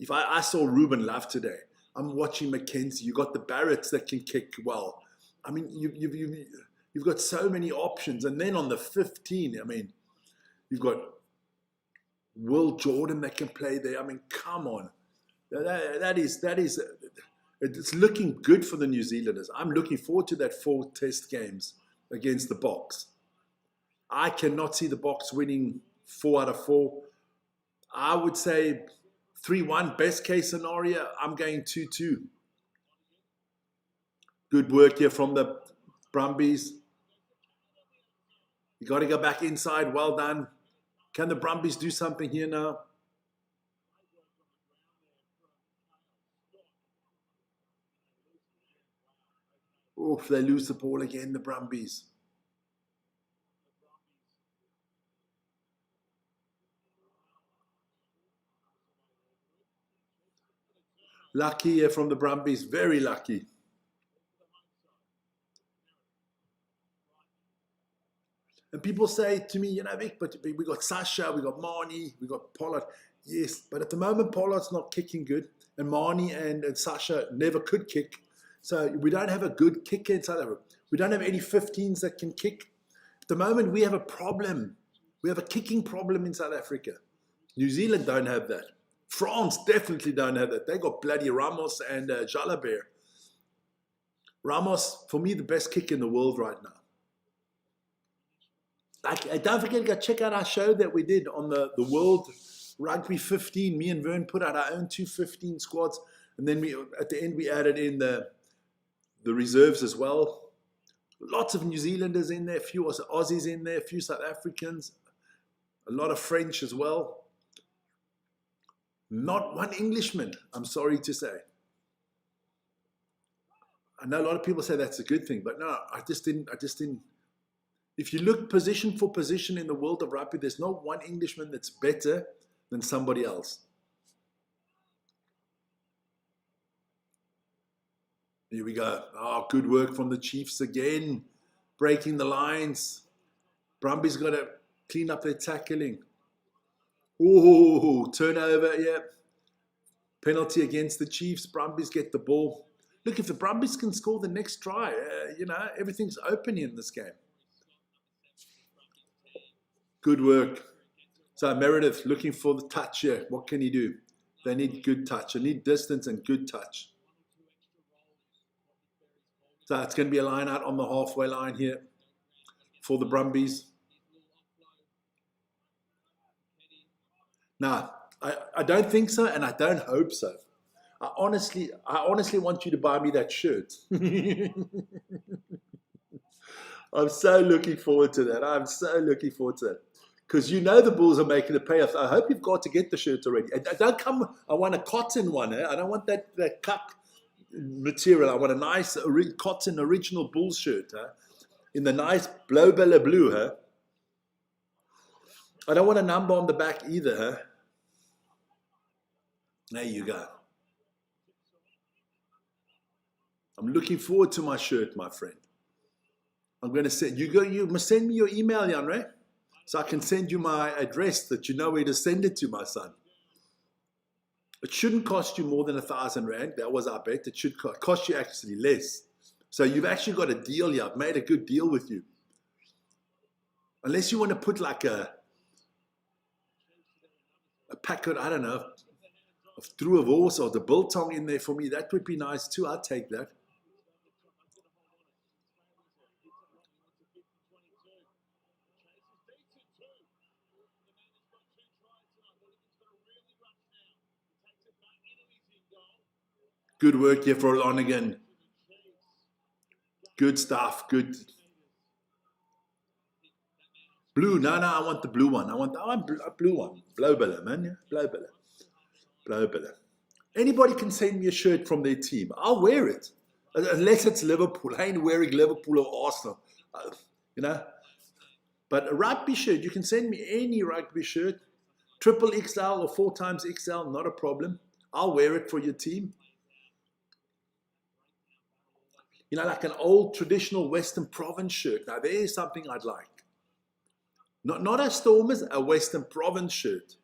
If I saw Ruben Love today, I'm watching McKenzie. You got the Barretts that can kick well. I mean, you've got so many options. And then on the 15, I mean, you've got Will Jordan that can play there. I mean, come on. That is it's looking good for the New Zealanders. I'm looking forward to that 4 test games against the Boks. I cannot see the Boks winning 4 out of 4. I would say 3-1, best case scenario. I'm going 2-2. Good work here from the Brumbies. You got to go back inside. Well done. Can the Brumbies do something here now? Oh, if they lose the ball again, the Brumbies. Lucky here from the Brumbies. Very lucky. And people say to me, you know, Vic, but we got Sasha, we got Marnie, we got Pollard. Yes, but at the moment, Pollard's not kicking good. And Marnie and Sasha never could kick. So we don't have a good kicker in South Africa. We don't have any 15s that can kick. At the moment, we have a problem. We have a kicking problem in South Africa. New Zealand don't have that. France definitely don't have that. They got bloody Ramos and Jalabert. Ramos, for me, the best kicker in the world right now. Don't forget to go check out our show that we did on the World Rugby 15. Me and Vern put out our own 215 squads. And then at the end, we added in the reserves as well. Lots of New Zealanders in there, a few Aussies in there, a few South Africans, a lot of French as well. Not one Englishman, I'm sorry to say. I know a lot of people say that's a good thing, but no, I just didn't. If you look position for position in the world of rugby, there's not one Englishman that's better than somebody else. Here we go. Oh, good work from the Chiefs again. Breaking the lines. Brumbies got to clean up their tackling. Oh, turnover, yeah. Penalty against the Chiefs. Brumbies get the ball. Look, if the Brumbies can score the next try, everything's open in this game. Good work. So Meredith looking for the touch here. What can he do? They need good touch. They need distance and good touch. So it's going to be a line out on the halfway line here for the Brumbies. No, I don't think so, and I don't hope so. I honestly want you to buy me that shirt. I'm so looking forward to that. I'm so looking forward to that. Because you know the Bulls are making a payoff. I hope you've got to get the shirt already. Don't come. I want a cotton one. I don't want that cut material. I want a nice cotton original Bulls shirt. In the nice Blobella blue. I don't want a number on the back either. There you go. I'm looking forward to my shirt, my friend. I'm going to send you must send me your email, Janre, so I can send you my address that you know where to send it to, my son. It shouldn't cost you more than 1,000 Rand. That was our bet. It should cost you actually less. So you've actually got a deal here. I've made a good deal with you. Unless you want to put like a packet, I don't know, of through of horse or the biltong in there for me, that would be nice too. I'll take that. Good work here for Lonergan. Good stuff. Good. Blue. No, I want the blue one. I want a blue one. Blauwbille, man. Yeah? Blauwbille. Blauwbille. Anybody can send me a shirt from their team. I'll wear it. Unless it's Liverpool. I ain't wearing Liverpool or Arsenal. You know. But a rugby shirt, you can send me any rugby shirt. Triple XL or 4 times XL, not a problem. I'll wear it for your team. You know, like an old traditional Western Province shirt. Now, there's something I'd like. Not a Stormers, a Western Province shirt.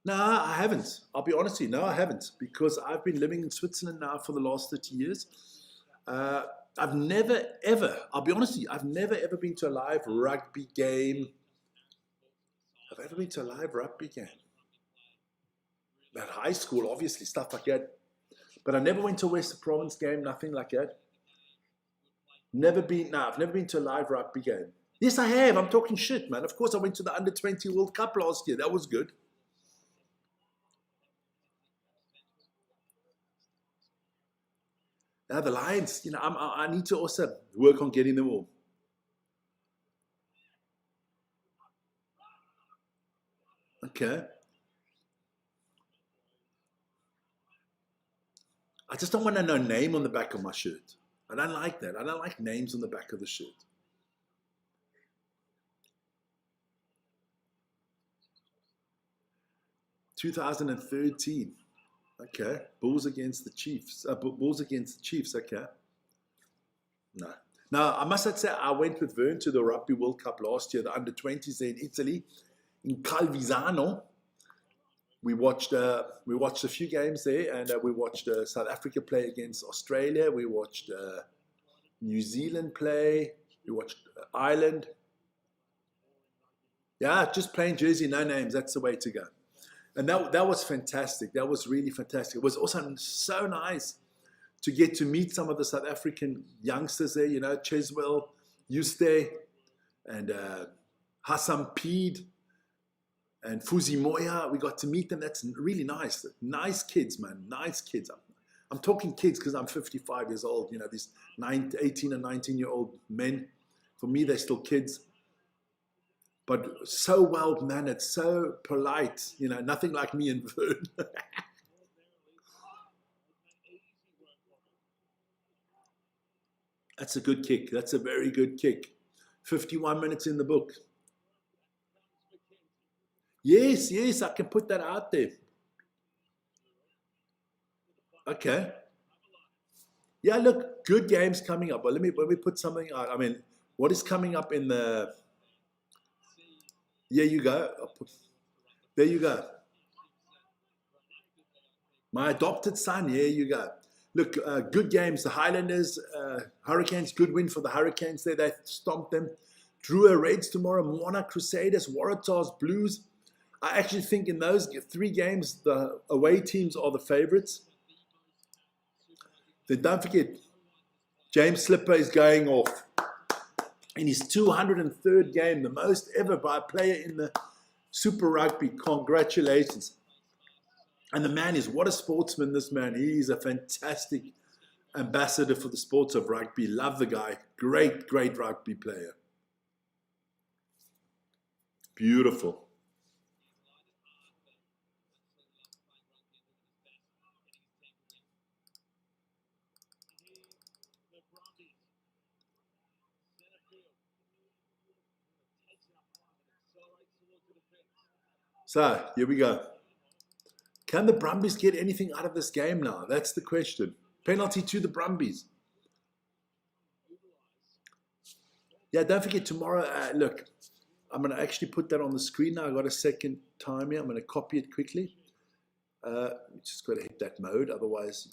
No, I haven't. I'll be honest with you. No, I haven't. Because I've been living in Switzerland now for the last 30 years. Uh, I've never, ever, I'll be honest with you, I've never, ever been to a live rugby game. I've ever been to a live rugby game. At high school, obviously, stuff like that. But I never went to a Western Province game, nothing like that. I've never been to a live rugby game. Yes, I have. I'm talking shit, man. Of course, I went to the Under-20 World Cup last year. That was good. Now, the Lions, you know, I need to also work on getting them all. Okay. I just don't want to know name on the back of my shirt. I don't like that. I don't like names on the back of the shirt. 2013. Okay. Bulls against the Chiefs. Bulls against the Chiefs. Okay. No. Now, I must say, I went with Vern to the Rugby World Cup last year, the under-20s there in Italy, in Calvisano. We watched a few games there, and we watched South Africa play against Australia. We watched New Zealand play. We watched Ireland. Yeah, just plain jersey, no names. That's the way to go. And that was fantastic. That was really fantastic. It was also so nice to get to meet some of the South African youngsters there. You know, Cheswell, Yuste, and Hassan Peed, and Fuzi Moya. We got to meet them. That's really nice. Nice kids, man. Nice kids. I'm talking kids because I'm 55 years old. You know, these 18 and 19-year-old men. For me, they're still kids. But so well-mannered, so polite. You know, nothing like me and Vern. That's a good kick. That's a very good kick. 51 minutes in the book. Yes, I can put that out there. Okay. Yeah, look, good games coming up. But let me put something out. I mean, what is coming up in the... There you go. There you go. My adopted son. Here you go. Look, good games. The Highlanders, Hurricanes, good win for the Hurricanes there. They stomped them. Drua Reds tomorrow. Moana Crusaders, Waratahs Blues. I actually think in those 3 games, the away teams are the favorites. Then don't forget, James Slipper is going off in his 203rd game, the most ever by a player in the Super Rugby. Congratulations. And the man is, what a sportsman, this man. He's a fantastic ambassador for the sports of rugby. Love the guy. Great rugby player. Beautiful. So, here we go. Can the Brumbies get anything out of this game now? That's the question. Penalty to the Brumbies. Yeah, don't forget tomorrow. Look, I'm going to actually put that on the screen now. I've got a second time here. I'm going to copy it quickly. Just got to hit that mode. Otherwise,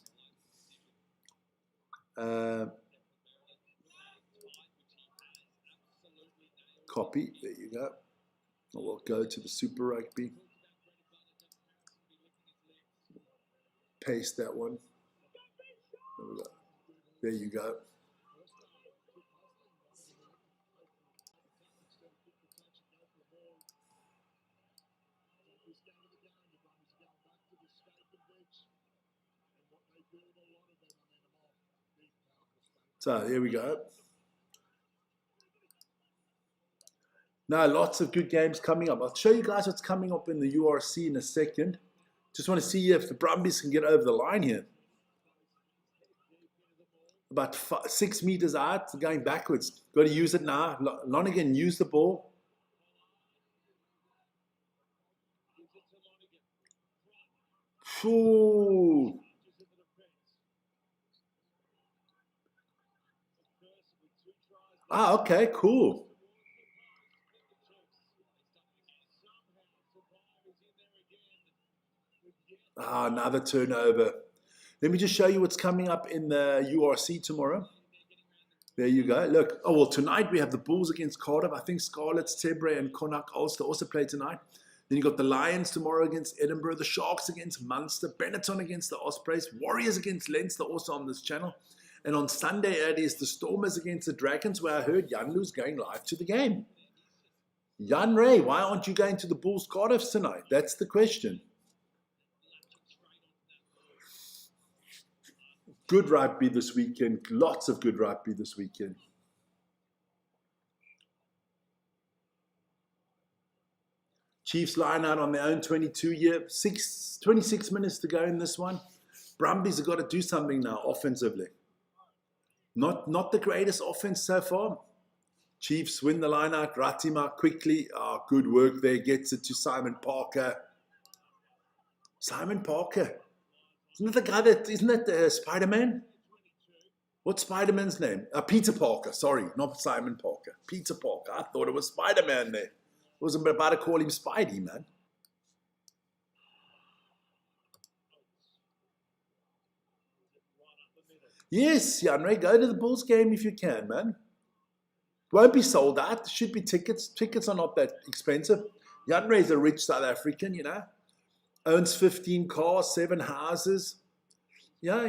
copy. There you go. We'll go to the Super Rugby. Paste that one. There you go. So here we go. Now, lots of good games coming up. I'll show you guys what's coming up in the URC in a second. Just want to see if the Brumbies can get over the line here. About 6 meters out, going backwards. Got to use it now. Lonergan, use the ball. Ooh. Ah, okay, cool. Ah, another turnover. Let me just show you what's coming up in the URC tomorrow. There you go. Look, oh, well, tonight we have the Bulls against Cardiff. I think Scarlets, Tebre, and Connacht Ulster also play tonight. Then you got the Lions tomorrow against Edinburgh, the Sharks against Munster, Benetton against the Ospreys, Warriors against Leinster, also on this channel. And on Sunday, it is the Stormers against the Dragons, where I heard Janlu's going live to the game. Jan Ray, why aren't you going to the Bulls Cardiffs tonight? That's the question. Good rugby this weekend. Lots of good rugby this weekend. Chiefs line out on their own 22-year. 26 minutes to go in this one. Brumbies have got to do something now offensively. Not the greatest offense so far. Chiefs win the line out. Ratima quickly. Oh, good work there. Gets it to Simon Parker. Simon Parker. Isn't that the guy isn't that Spider-Man? What's Spider-Man's name? Peter Parker, sorry, not Simon Parker. Peter Parker. I thought it was Spider-Man there. I was about to call him Spidey, man. Yes, Janre, go to the Bulls game if you can, man. Won't be sold out. There should be tickets. Tickets are not that expensive. Janre is a rich South African, you know. Owns 15 cars, 7 houses. Yeah,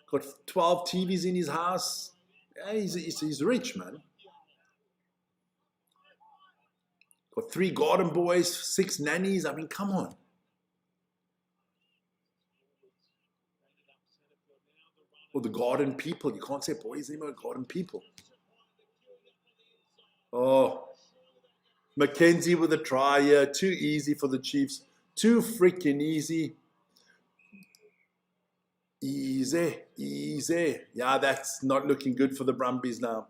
got 12 TVs in his house. Yeah, he's rich, man. Got 3 garden boys, 6 nannies. I mean, come on. Or the garden people. You can't say boys anymore, garden people. Oh, Mackenzie with a try here. Too easy for the Chiefs. Too freaking easy. Easy. Yeah, that's not looking good for the Brumbies now.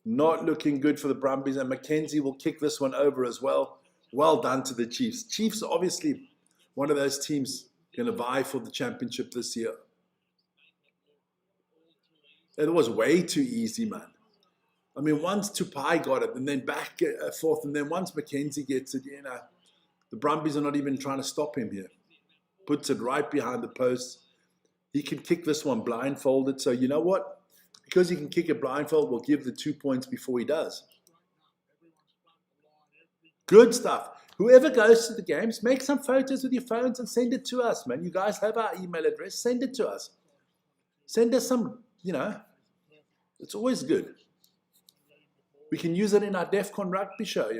Not looking good for the Brumbies. And Mackenzie will kick this one over as well. Well done to the Chiefs. Chiefs are obviously one of those teams going to vie for the championship this year. It was way too easy, man. I mean, once Tupai got it, and then back forth, and then once Mackenzie gets it, the Brumbies are not even trying to stop him here. Puts it right behind the post. He can kick this one blindfolded. So you know what? Because he can kick it blindfolded, we'll give the 2 points before he does. Good stuff. Whoever goes to the games, make some photos with your phones and send it to us, man. You guys have our email address. Send it to us. Send us some, it's always good. We can use it in our DEFCON rugby show,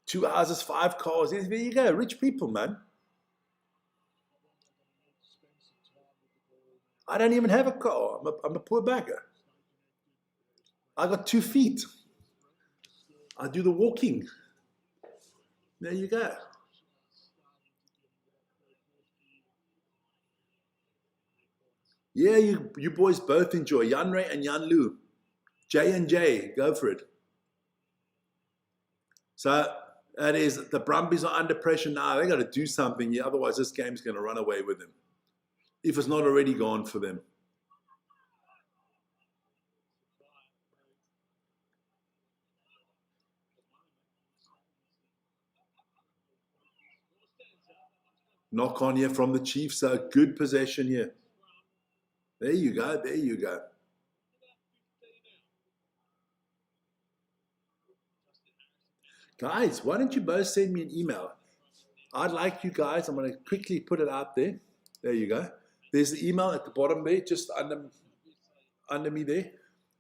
2 houses, 5 cars. There you go. Rich people, man. I don't even have a car. I'm a poor beggar. I got 2 feet. I do the walking. There you go. Yeah, you boys both enjoy. Janre and Janlu. J&J, go for it. So that is, the Brumbies are under pressure now. They got to do something here. Otherwise, this game's going to run away with them. If it's not already gone for them. Knock on here from the Chiefs. So good possession here. There you go. There you go. Guys, why don't you both send me an email? I'd like you guys, I'm going to quickly put it out there. There you go. There's the email at the bottom there, just under. under me there.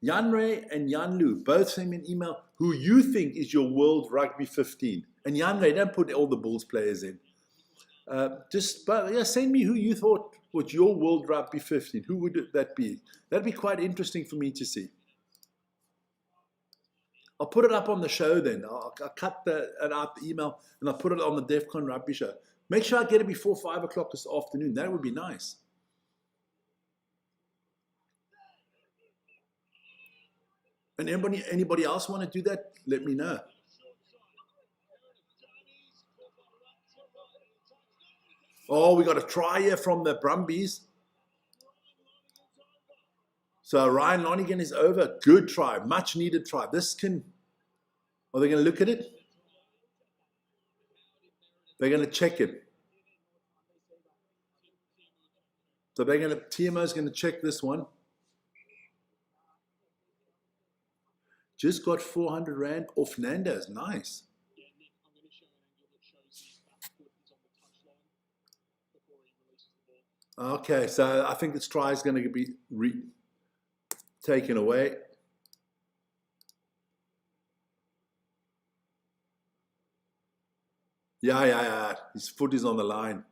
Jan Ray and Jan Lu both send me an email who you think is your World Rugby 15. And Jan Ray, don't put all the Bulls players in. Send me who you thought was your World Rugby 15. Who would that be? That'd be quite interesting for me to see. I'll put it up on the show then. I'll cut out the email and I'll put it on the DEFCON Rugby show. Make sure I get it before 5 o'clock this afternoon. That would be nice. And anybody else want to do that? Let me know. Oh, we got a try here from the Brumbies. So Ryan Lonigan is over. Good try. Much needed try. Are they going to look at it? They're going to check it. So TMO is going to check this one. Just got 400 Rand off Nando's. Nice. Okay, so I think this try is going to be taken away. Yeah. His foot is on the line.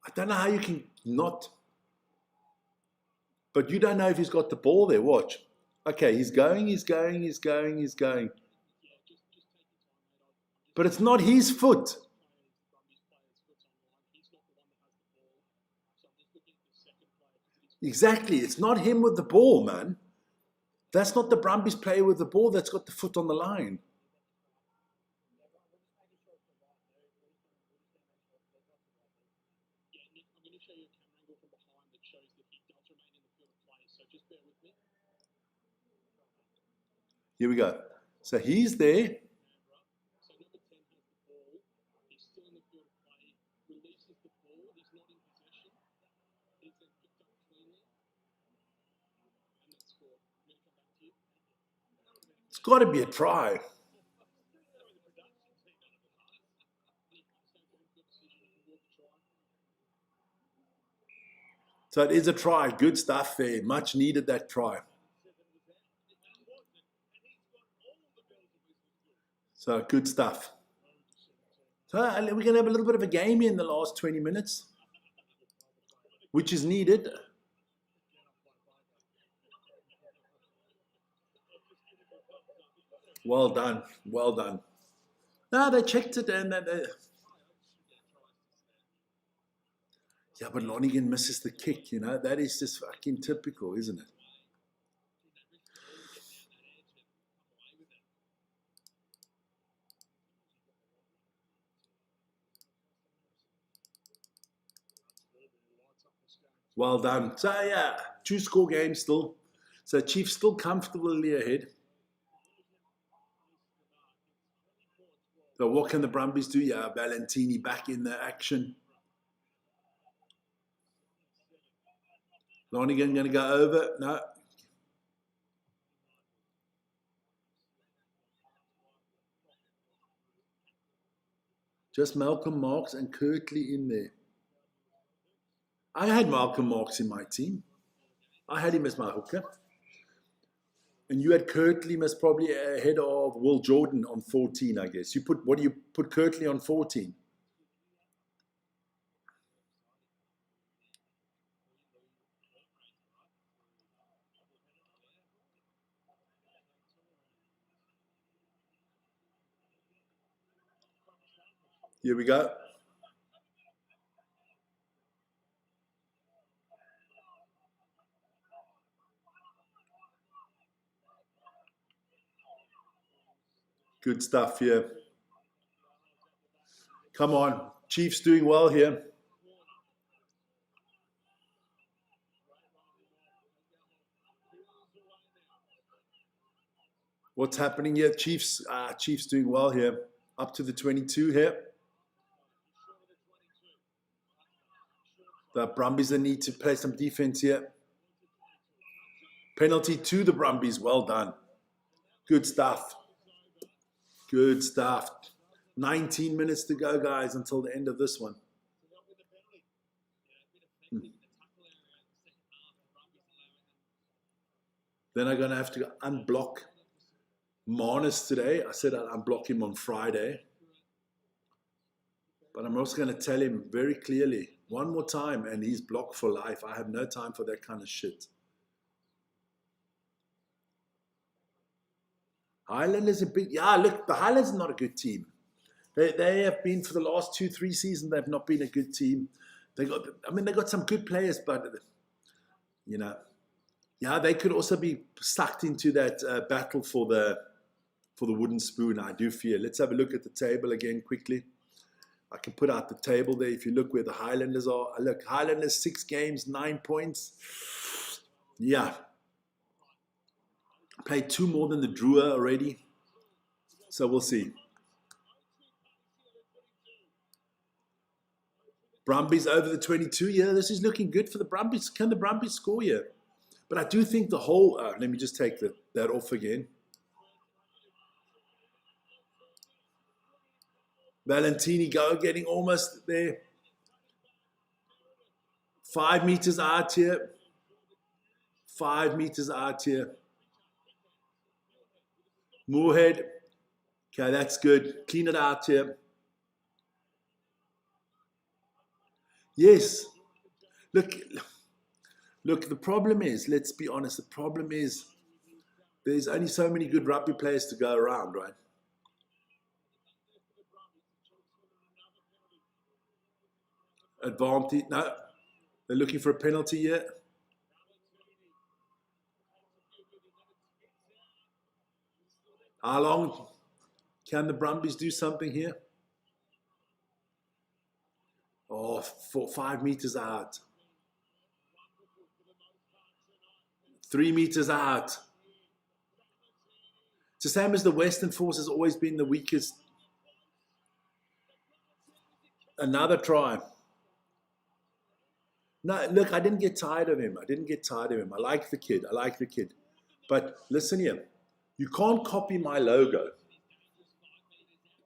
I don't know how you can not. But you don't know if he's got the ball there. Watch. Okay, he's going. But it's not his foot. Exactly. It's not him with the ball, man. That's not the Brumbies player with the ball that's got the foot on the line. Here we go. So he's there. It's got to be a try. So it is a try. Good stuff there. Much needed that try. So good stuff. So we're going to have a little bit of a game here in the last 20 minutes, which is needed. Well done. No, they checked it and yeah, but Lonigan misses the kick, you know. That is just fucking typical, isn't it? Well done. So, yeah, 2-score game still. So, Chiefs still comfortably ahead. So, what can the Brumbies do? Yeah, Valentini back in the action. Lonigan going to go over? No. Just Malcolm Marks and Kirtley in there. I had Malcolm Marks in my team. I had him as my hooker. And you had Kirtley as probably ahead of Will Jordan on 14, I guess. What do you put Kirtley on 14? Here we go. Good stuff here. Come on. Chiefs doing well here. What's happening here? Chiefs doing well here. Up to the 22 here. The Brumbies need to play some defense here. Penalty to the Brumbies. Well done. Good stuff. Good stuff. 19 minutes to go, guys, until the end of this one. Then I'm going to have to unblock Marnus today. I said I'd unblock him on Friday. But I'm also going to tell him very clearly, one more time, and he's blocked for life. I have no time for that kind of shit. Highlanders are big. Yeah, look, the Highlanders are not a good team. They have been, for the last 2-3 seasons, they've not been a good team. They got some good players, but, you know, yeah, they could also be sucked into that battle for the wooden spoon, I do fear. Let's have a look at the table again quickly. I can put out the table there. If you look where the Highlanders are, look, Highlanders 6 games, 9 points. Yeah. Played 2 more than the Drua already. So we'll see. Brumbies over the 22. Yeah, this is looking good for the Brumbies. Can the Brumbies score here? But I do think the whole... let me just take that off again. Valentini getting almost there. 5 meters out here. 5 meters out here. Moorhead. Okay, that's good. Clean it out here. Yes. Look, the problem is, let's be honest, the problem is there's only so many good rugby players to go around, right? Advantage. No, they're looking for a penalty here. How long can the Brumbies do something here? Oh, 5 meters out. 3 meters out. It's the same as the Western Force has always been the weakest. Another try. No, look, I didn't get tired of him. I like the kid. But listen here. You can't copy my logo.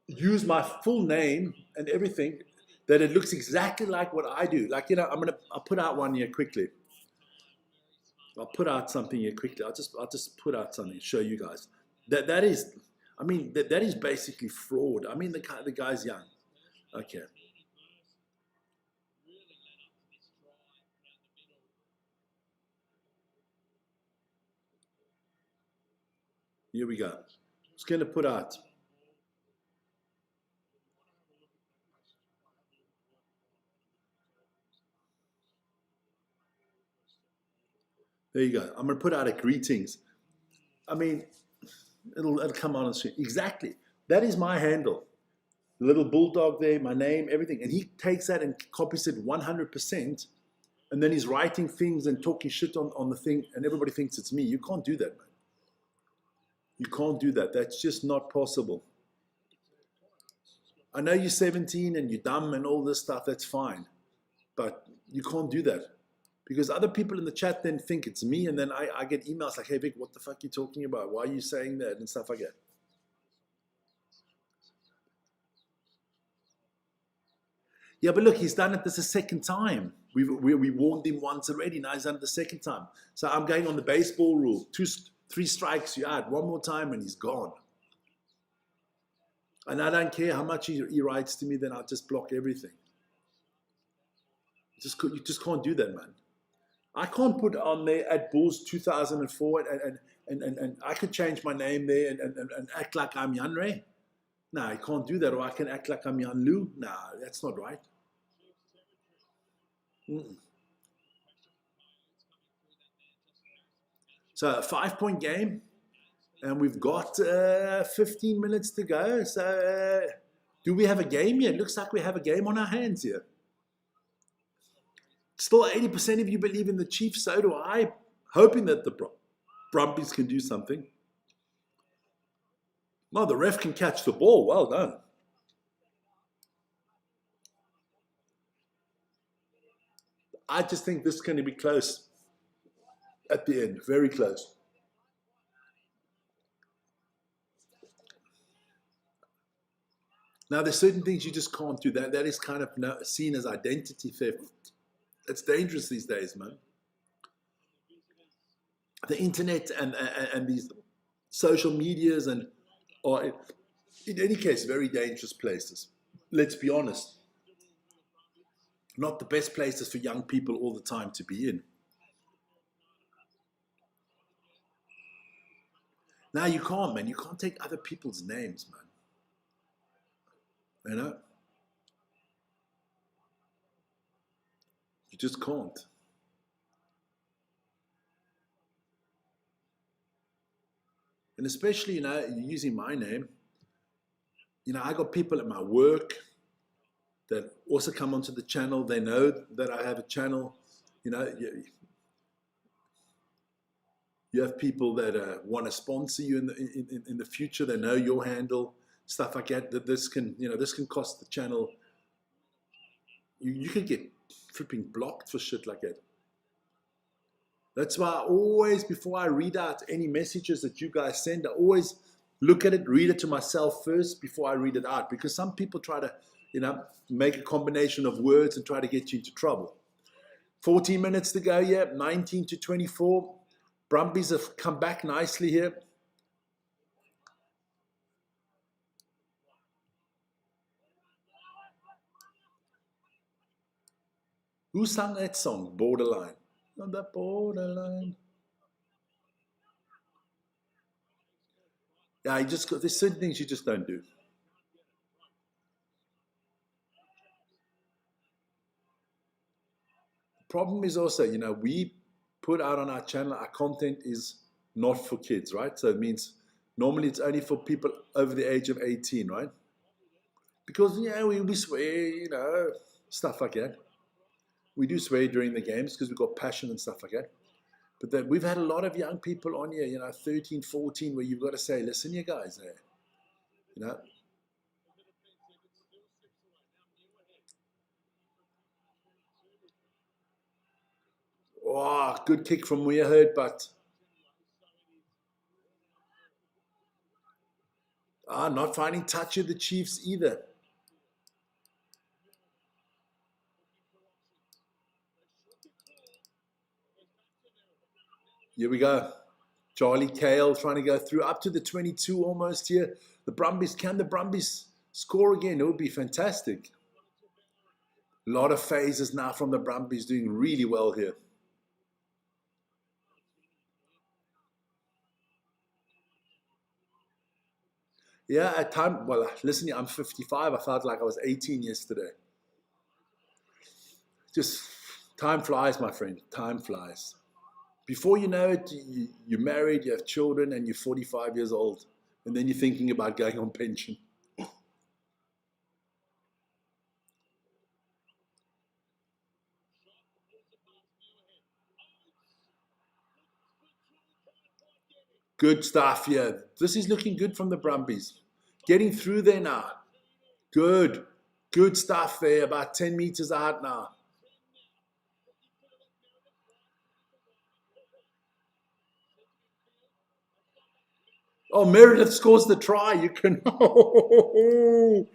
Use my full name and everything, that it looks exactly like what I do. Like, you know, I'll put out one here quickly. I'll put out something here quickly. I'll just put out something to show you guys. That is, I mean, that is basically fraud. I mean, the guy's young. Okay. Here we go. It's going to put out. There you go. I'm going to put out a greetings. I mean, it'll come on the screen. Exactly. That is my handle. The little bulldog there, my name, everything. And he takes that and copies it 100%. And then he's writing things and talking shit on the thing. And everybody thinks it's me. You can't do that, man. You can't do that. That's just not possible. I know you're 17 and you're dumb and all this stuff. That's fine. But you can't do that. Because other people in the chat then think it's me, and then I get emails like, hey, Vic, what the fuck are you talking about? Why are you saying that? And stuff like that. Yeah, but look, he's done it this a second time. We warned him once already. Now he's done it the second time. So I'm going on the baseball rule. 3 strikes, you add one more time, and he's gone. And I don't care how much he writes to me, then I'll just block everything. You just can't do that, man. I can't put on there at Bulls 2004 and I could change my name there and act like I'm Jan Ray. No, I can't do that. Or I can act like I'm Jan Lou. No, that's not right. So a 5-point game, and we've got 15 minutes to go. So do we have a game here? It looks like we have a game on our hands here. Still 80% of you believe in the Chiefs, so do I, hoping that the Brumbies can do something. Well, the ref can catch the ball. Well done. I just think this is going to be close at the end. Very close. Now, there's certain things you just can't do. That is kind of seen as identity theft. It's dangerous these days, man. The internet and these social medias are, in any case, very dangerous places. Let's be honest. Not the best places for young people all the time to be in. Now you can't, man. You can't take other people's names, man. You know? You just can't. And especially, using my name, I got people at my work that also come onto the channel. They know that I have a channel. You have people that want to sponsor you in the future. They know your handle, stuff like that. That this can cost the channel. You can get flipping blocked for shit like that. That's why I always, before I read out any messages that you guys send, I always look at it, read it to myself first before I read it out. Because some people try to, make a combination of words and try to get you into trouble. 14 minutes to go, yeah, 19-24. Brumbies have come back nicely here. Who sang that song, Borderline? On the borderline. Yeah, there's certain things you just don't do. The problem is also, we put out on our channel, our content is not for kids, right? So it means normally it's only for people over the age of 18, right? Because, we swear, stuff like that. We do swear during the games because we've got passion and stuff like that. But we've had a lot of young people on here, 13, 14, where you've got to say, listen, you guys, Oh, good kick from Weirhead, but not finding touch with the Chiefs either. Here we go. Charlie Cale trying to go through up to the 22 almost here. Can the Brumbies score again? It would be fantastic. A lot of phases now from the Brumbies, doing really well here. Yeah, at time, well, listen, I'm 55. I felt like I was 18 yesterday. Just time flies, my friend. Time flies. Before you know it, you're married, you have children, and you're 45 years old. And then you're thinking about going on pension. Good stuff here. This is looking good from the Brumbies. Getting through there now. Good. Good stuff there. About 10 meters out now. Oh, Meredith scores the try. You can. Ooh,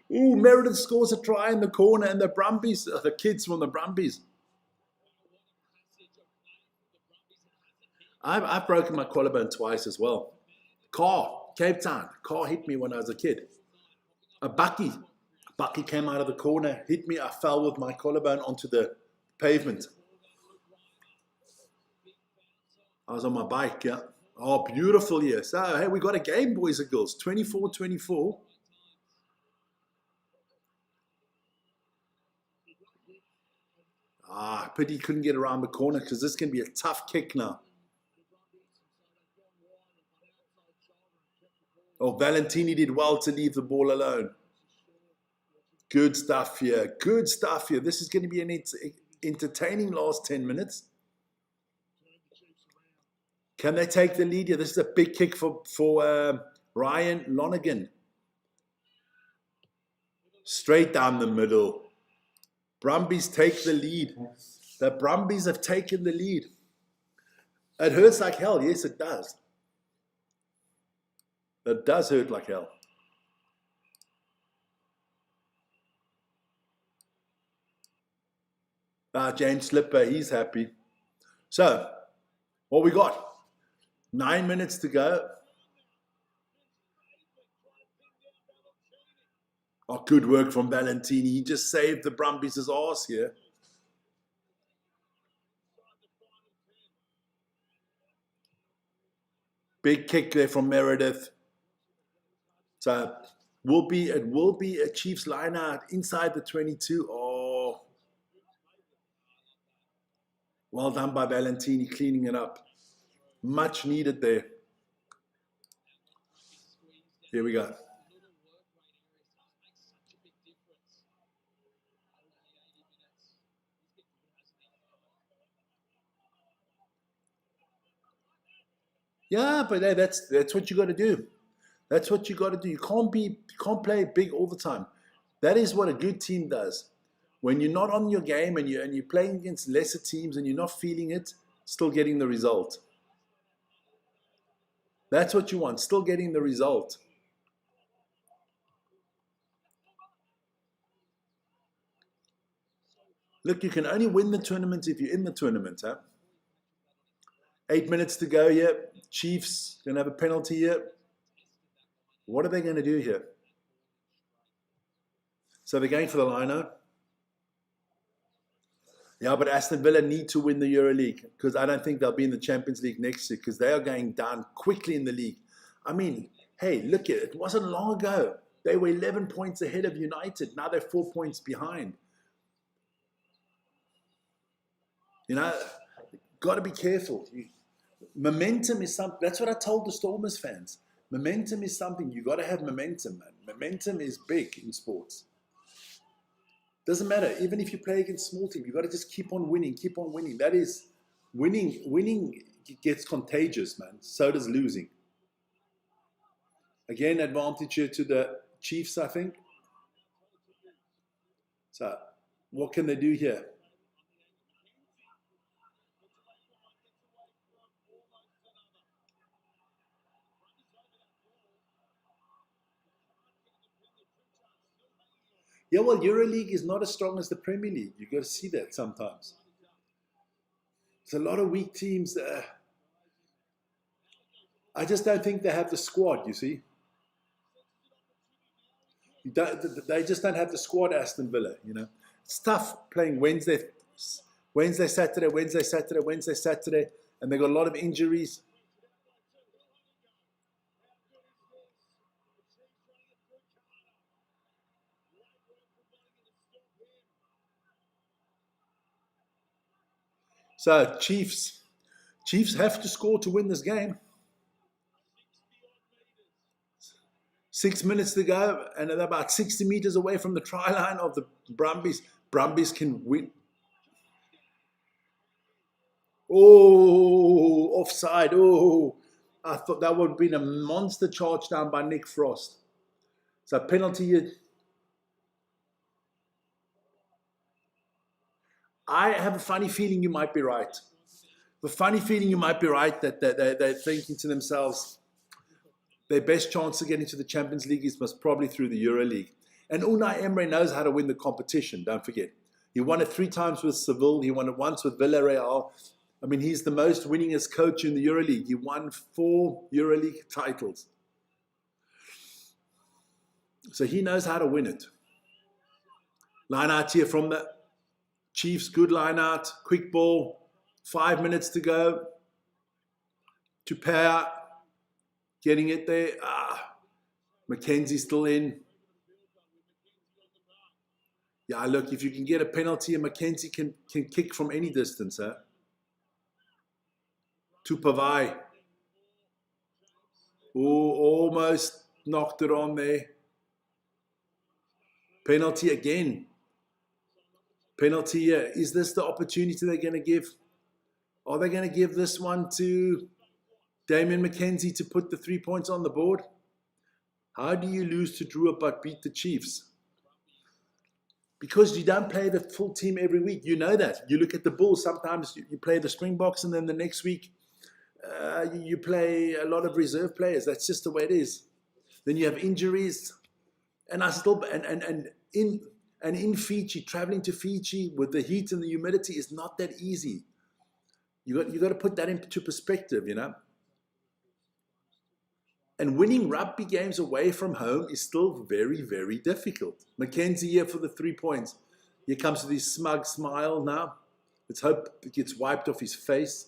Meredith scores a try in the corner, and the Brumbies, the kids from the Brumbies. I've broken my collarbone twice as well. Cape Town. Car hit me when I was a kid. A Bucky came out of the corner, hit me. I fell with my collarbone onto the pavement. I was on my bike, yeah. Oh, beautiful, yes. So, hey, we got a game, boys and girls. 24-24. Pity couldn't get around the corner because this can be a tough kick now. Oh, Valentini did well to leave the ball alone. Good stuff here. Good stuff here. This is going to be an entertaining last 10 minutes. Can they take the lead here? This is a big kick for Ryan Lonergan. Straight down the middle. Brumbies take the lead. The Brumbies have taken the lead. It hurts like hell. Yes, it does. It does hurt like hell. James Slipper, he's happy. So, what we got? 9 minutes to go. Oh, good work from Valentini. He just saved the Brumbies' arse here. Big kick there from Meredith. So it will be a Chiefs line out inside the 22. Oh, well done by Valentini cleaning it up. Much needed there. Here we go. Yeah, but that's what you got to do. That's what you got to do. You can't play big all the time. That is what a good team does. When you're not on your game and you're playing against lesser teams and you're not feeling it, still getting the result. That's what you want. Still getting the result. Look, you can only win the tournament if you're in the tournament, huh? 8 minutes to go here. Chiefs gonna have a penalty here. What are they going to do here? So they're going for the liner. Yeah, but Aston Villa need to win the EuroLeague because I don't think they'll be in the Champions League next year because they are going down quickly in the league. I mean, hey, look at it. It wasn't long ago. They were 11 points ahead of United. Now they're 4 points behind. You know, got to be careful. Momentum is something. That's what I told the Stormers fans. Momentum is something. You got to have momentum, man. Momentum is big in sports. Doesn't matter. Even if you play against small team, you got to just keep on winning. Keep on winning. That is winning. Winning gets contagious, man. So does losing. Again, advantage here to the Chiefs, I think. So, what can they do here? Yeah, well, EuroLeague is not as strong as the Premier League. You got to see that sometimes. There's a lot of weak teams. I just don't think they have the squad. You see, they just don't have the squad. Aston Villa, you know, it's tough playing Wednesday, Saturday, and they got a lot of injuries. So Chiefs have to score to win this game. 6 minutes to go, and they're about 60 meters away from the try line of the Brumbies. Brumbies can win. Oh, offside. Oh, I thought that would have been a monster charge down by Nick Frost. So penalty. I have a funny feeling you might be right. The funny feeling you might be right that they're thinking to themselves, their best chance of getting to the Champions League is most probably through the EuroLeague. And Unai Emery knows how to win the competition, don't forget. He won it 3 times with Seville. He won it once with Villarreal. I mean, he's the most winningest coach in the EuroLeague. He won 4 EuroLeague titles. So he knows how to win it. Line out here from the Chiefs. Good line out. Quick ball. 5 minutes to go. To pair. Getting it there. Mackenzie's still in. Yeah, look, if you can get a penalty, and Mackenzie can kick from any distance, huh? To Pavai. Oh, almost knocked it on there. Penalty again. Penalty here. Is this the opportunity they're going to give? Are they going to give this one to Damien McKenzie to put the 3 points on the board? How do you lose to Drew but beat the Chiefs? Because you don't play the full team every week. You know that. You look at the Bulls, sometimes you play the Springboks, and then the next week you play a lot of reserve players. That's just the way it is. Then you have injuries. And I still, and in And in Fiji, traveling to Fiji with the heat and the humidity is not that easy. You got to put that into perspective, you know. And winning rugby games away from home is still very, very difficult. Mackenzie here for the 3 points. Here comes with his smug smile now. Let's hope it gets wiped off his face.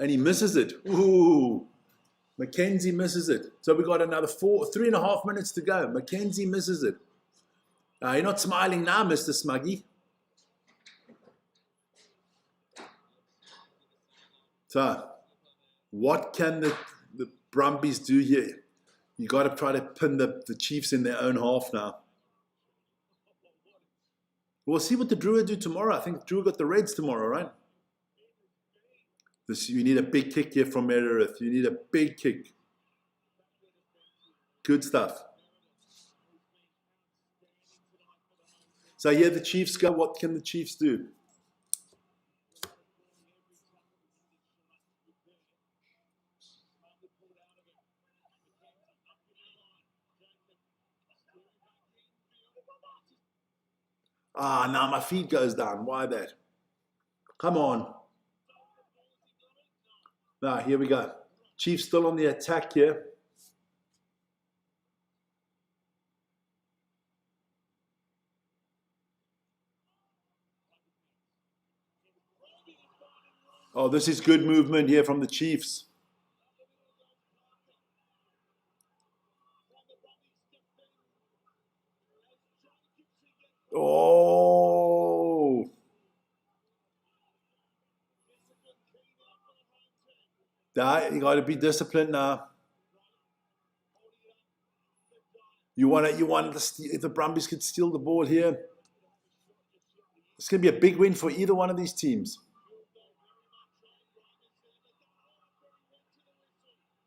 And he misses it. Ooh. Mackenzie misses it. So we've got another 3.5 minutes to go. Mackenzie misses it. You're not smiling now, Mr. Smuggy. So, what can the Brumbies do here? You got to try to pin the Chiefs in their own half now. We'll see what the Drua do tomorrow. I think Drua got the Reds tomorrow, right? You need a big kick here from Meredith. You need a big kick. Good stuff. So here the Chiefs go. What can the Chiefs do? Now my feed goes down. Why that? Come on. Now, here we go. Chiefs still on the attack here. Oh, this is good movement here from the Chiefs. Oh. You got to be disciplined now. You want if the Brumbies could steal the ball here. It's going to be a big win for either one of these teams.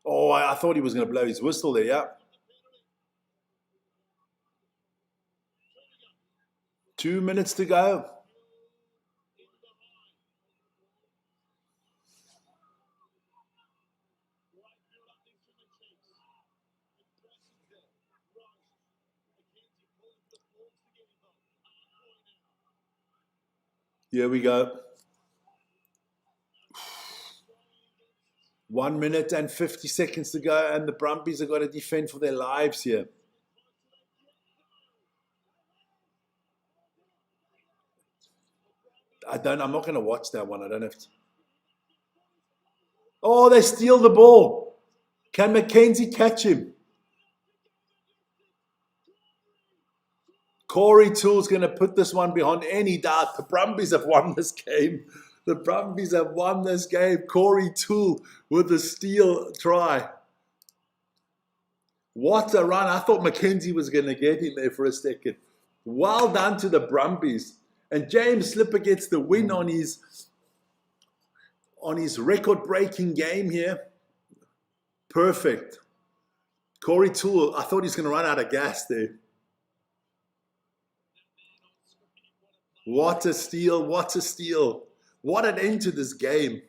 Oh, I thought he was going to blow his whistle there, yeah. 2 minutes to go. Here we go. 1 minute and 50 seconds to go, and the Brumbies have got to defend for their lives here. I'm not going to watch that one. I don't have to. Oh, they steal the ball. Can Mackenzie catch him? Corey Toole's going to put this one beyond any doubt. The Brumbies have won this game. The Brumbies have won this game. Corey Toole with the steal try. What a run. I thought Mackenzie was going to get him there for a second. Well done to the Brumbies. And James Slipper gets the win on his record-breaking game here. Perfect. Corey Toole, I thought he's going to run out of gas there. What a steal, what a steal. What an end to this game.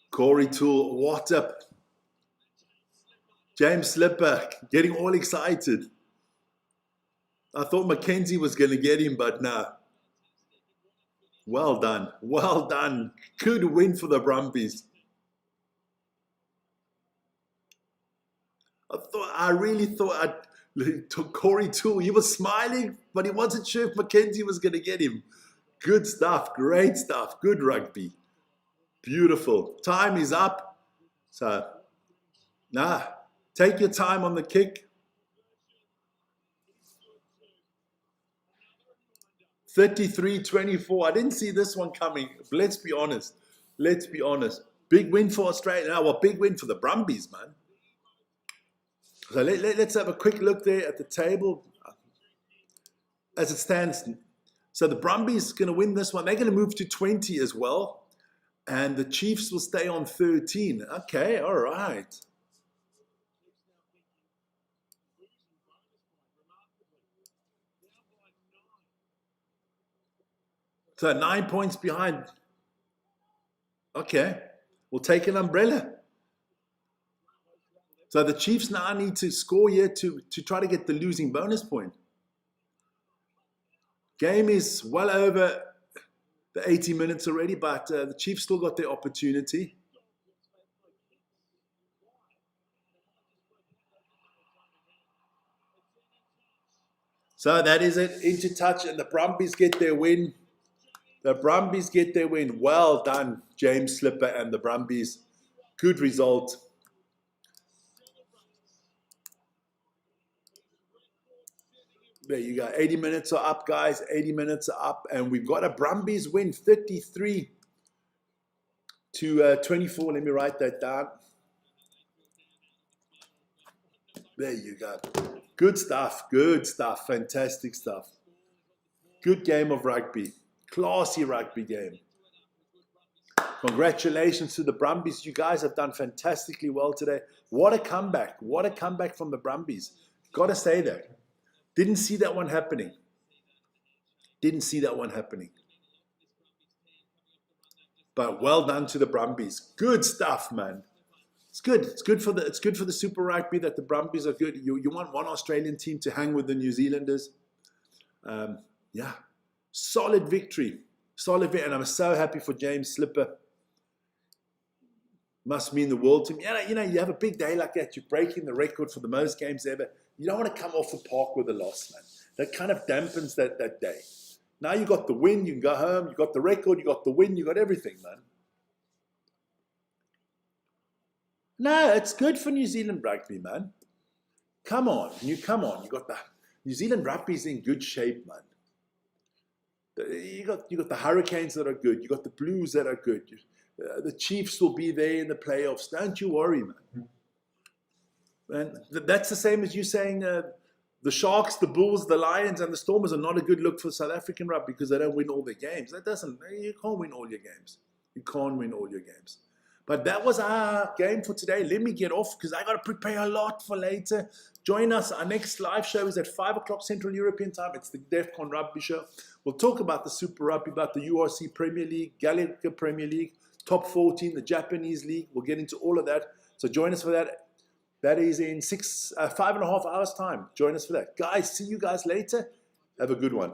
Corey Toole, what a... James Slipper getting all excited. I thought Mackenzie was going to get him, but no. Well done, well done. Good win for the Brumbies. I really thought took Corey Toole. He was smiling, but he wasn't sure if Mackenzie was going to get him. Good stuff, great stuff, good rugby. Beautiful. Time is up. So, take your time on the kick. 33-24. I didn't see this one coming. Let's be honest. Let's be honest. Big win for Australia. Now, well, big win for the Brumbies, man. So let's have a quick look there at the table as it stands. So the Brumbies are going to win this one. They're going to move to 20 as well. And the Chiefs will stay on 13. Okay, all right. So 9 points behind. Okay, we'll take an umbrella. So the Chiefs now need to score here to try to get the losing bonus point. Game is well over the 80 minutes already, but the Chiefs still got their opportunity. So that is it, into touch, and the Brumbies get their win. The Brumbies get their win. Well done, James Slipper and the Brumbies. Good result. There you go. 80 minutes are up, guys. 80 minutes are up. And we've got a Brumbies win, 33 to 24. Let me write that down. There you go. Good stuff. Good stuff. Fantastic stuff. Good game of rugby. Classy rugby game. Congratulations to the Brumbies. You guys have done fantastically well today. What a comeback. What a comeback from the Brumbies. Got to say that. Didn't see that one happening. Didn't see that one happening. But well done to the Brumbies. Good stuff, man. It's good. It's good for the Super Rugby that the Brumbies are good. You want one Australian team to hang with the New Zealanders. Yeah. Solid victory. Solid victory. And I'm so happy for James Slipper. Must mean the world to me. You know, you have a big day like that. You're breaking the record for the most games ever. You don't want to come off the park with a loss, man. That kind of dampens that day. Now you got the win. You can go home. You got the record. You got the win. You got everything, man. No, it's good for New Zealand rugby, man. Come on. You got the New Zealand rugby's in good shape, man. You got the Hurricanes that are good. You got the Blues that are good. The Chiefs will be there in the playoffs. Don't you worry, man. And that's the same as you saying the Sharks, the Bulls, the Lions, and the Stormers are not a good look for South African rugby because they don't win all their games. You can't win all your games. You can't win all your games. But that was our game for today. Let me get off because I got to prepare a lot for later. Join us. Our next live show is at 5 o'clock Central European Time. It's the DEFCON Rugby Show. We'll talk about the Super Rugby, about the URC Premier League, Gallagher Premier League, Top 14, the Japanese League. We'll get into all of that. So join us for that. That is in 5.5 hours time. Join us for that. Guys, see you guys later. Have a good one.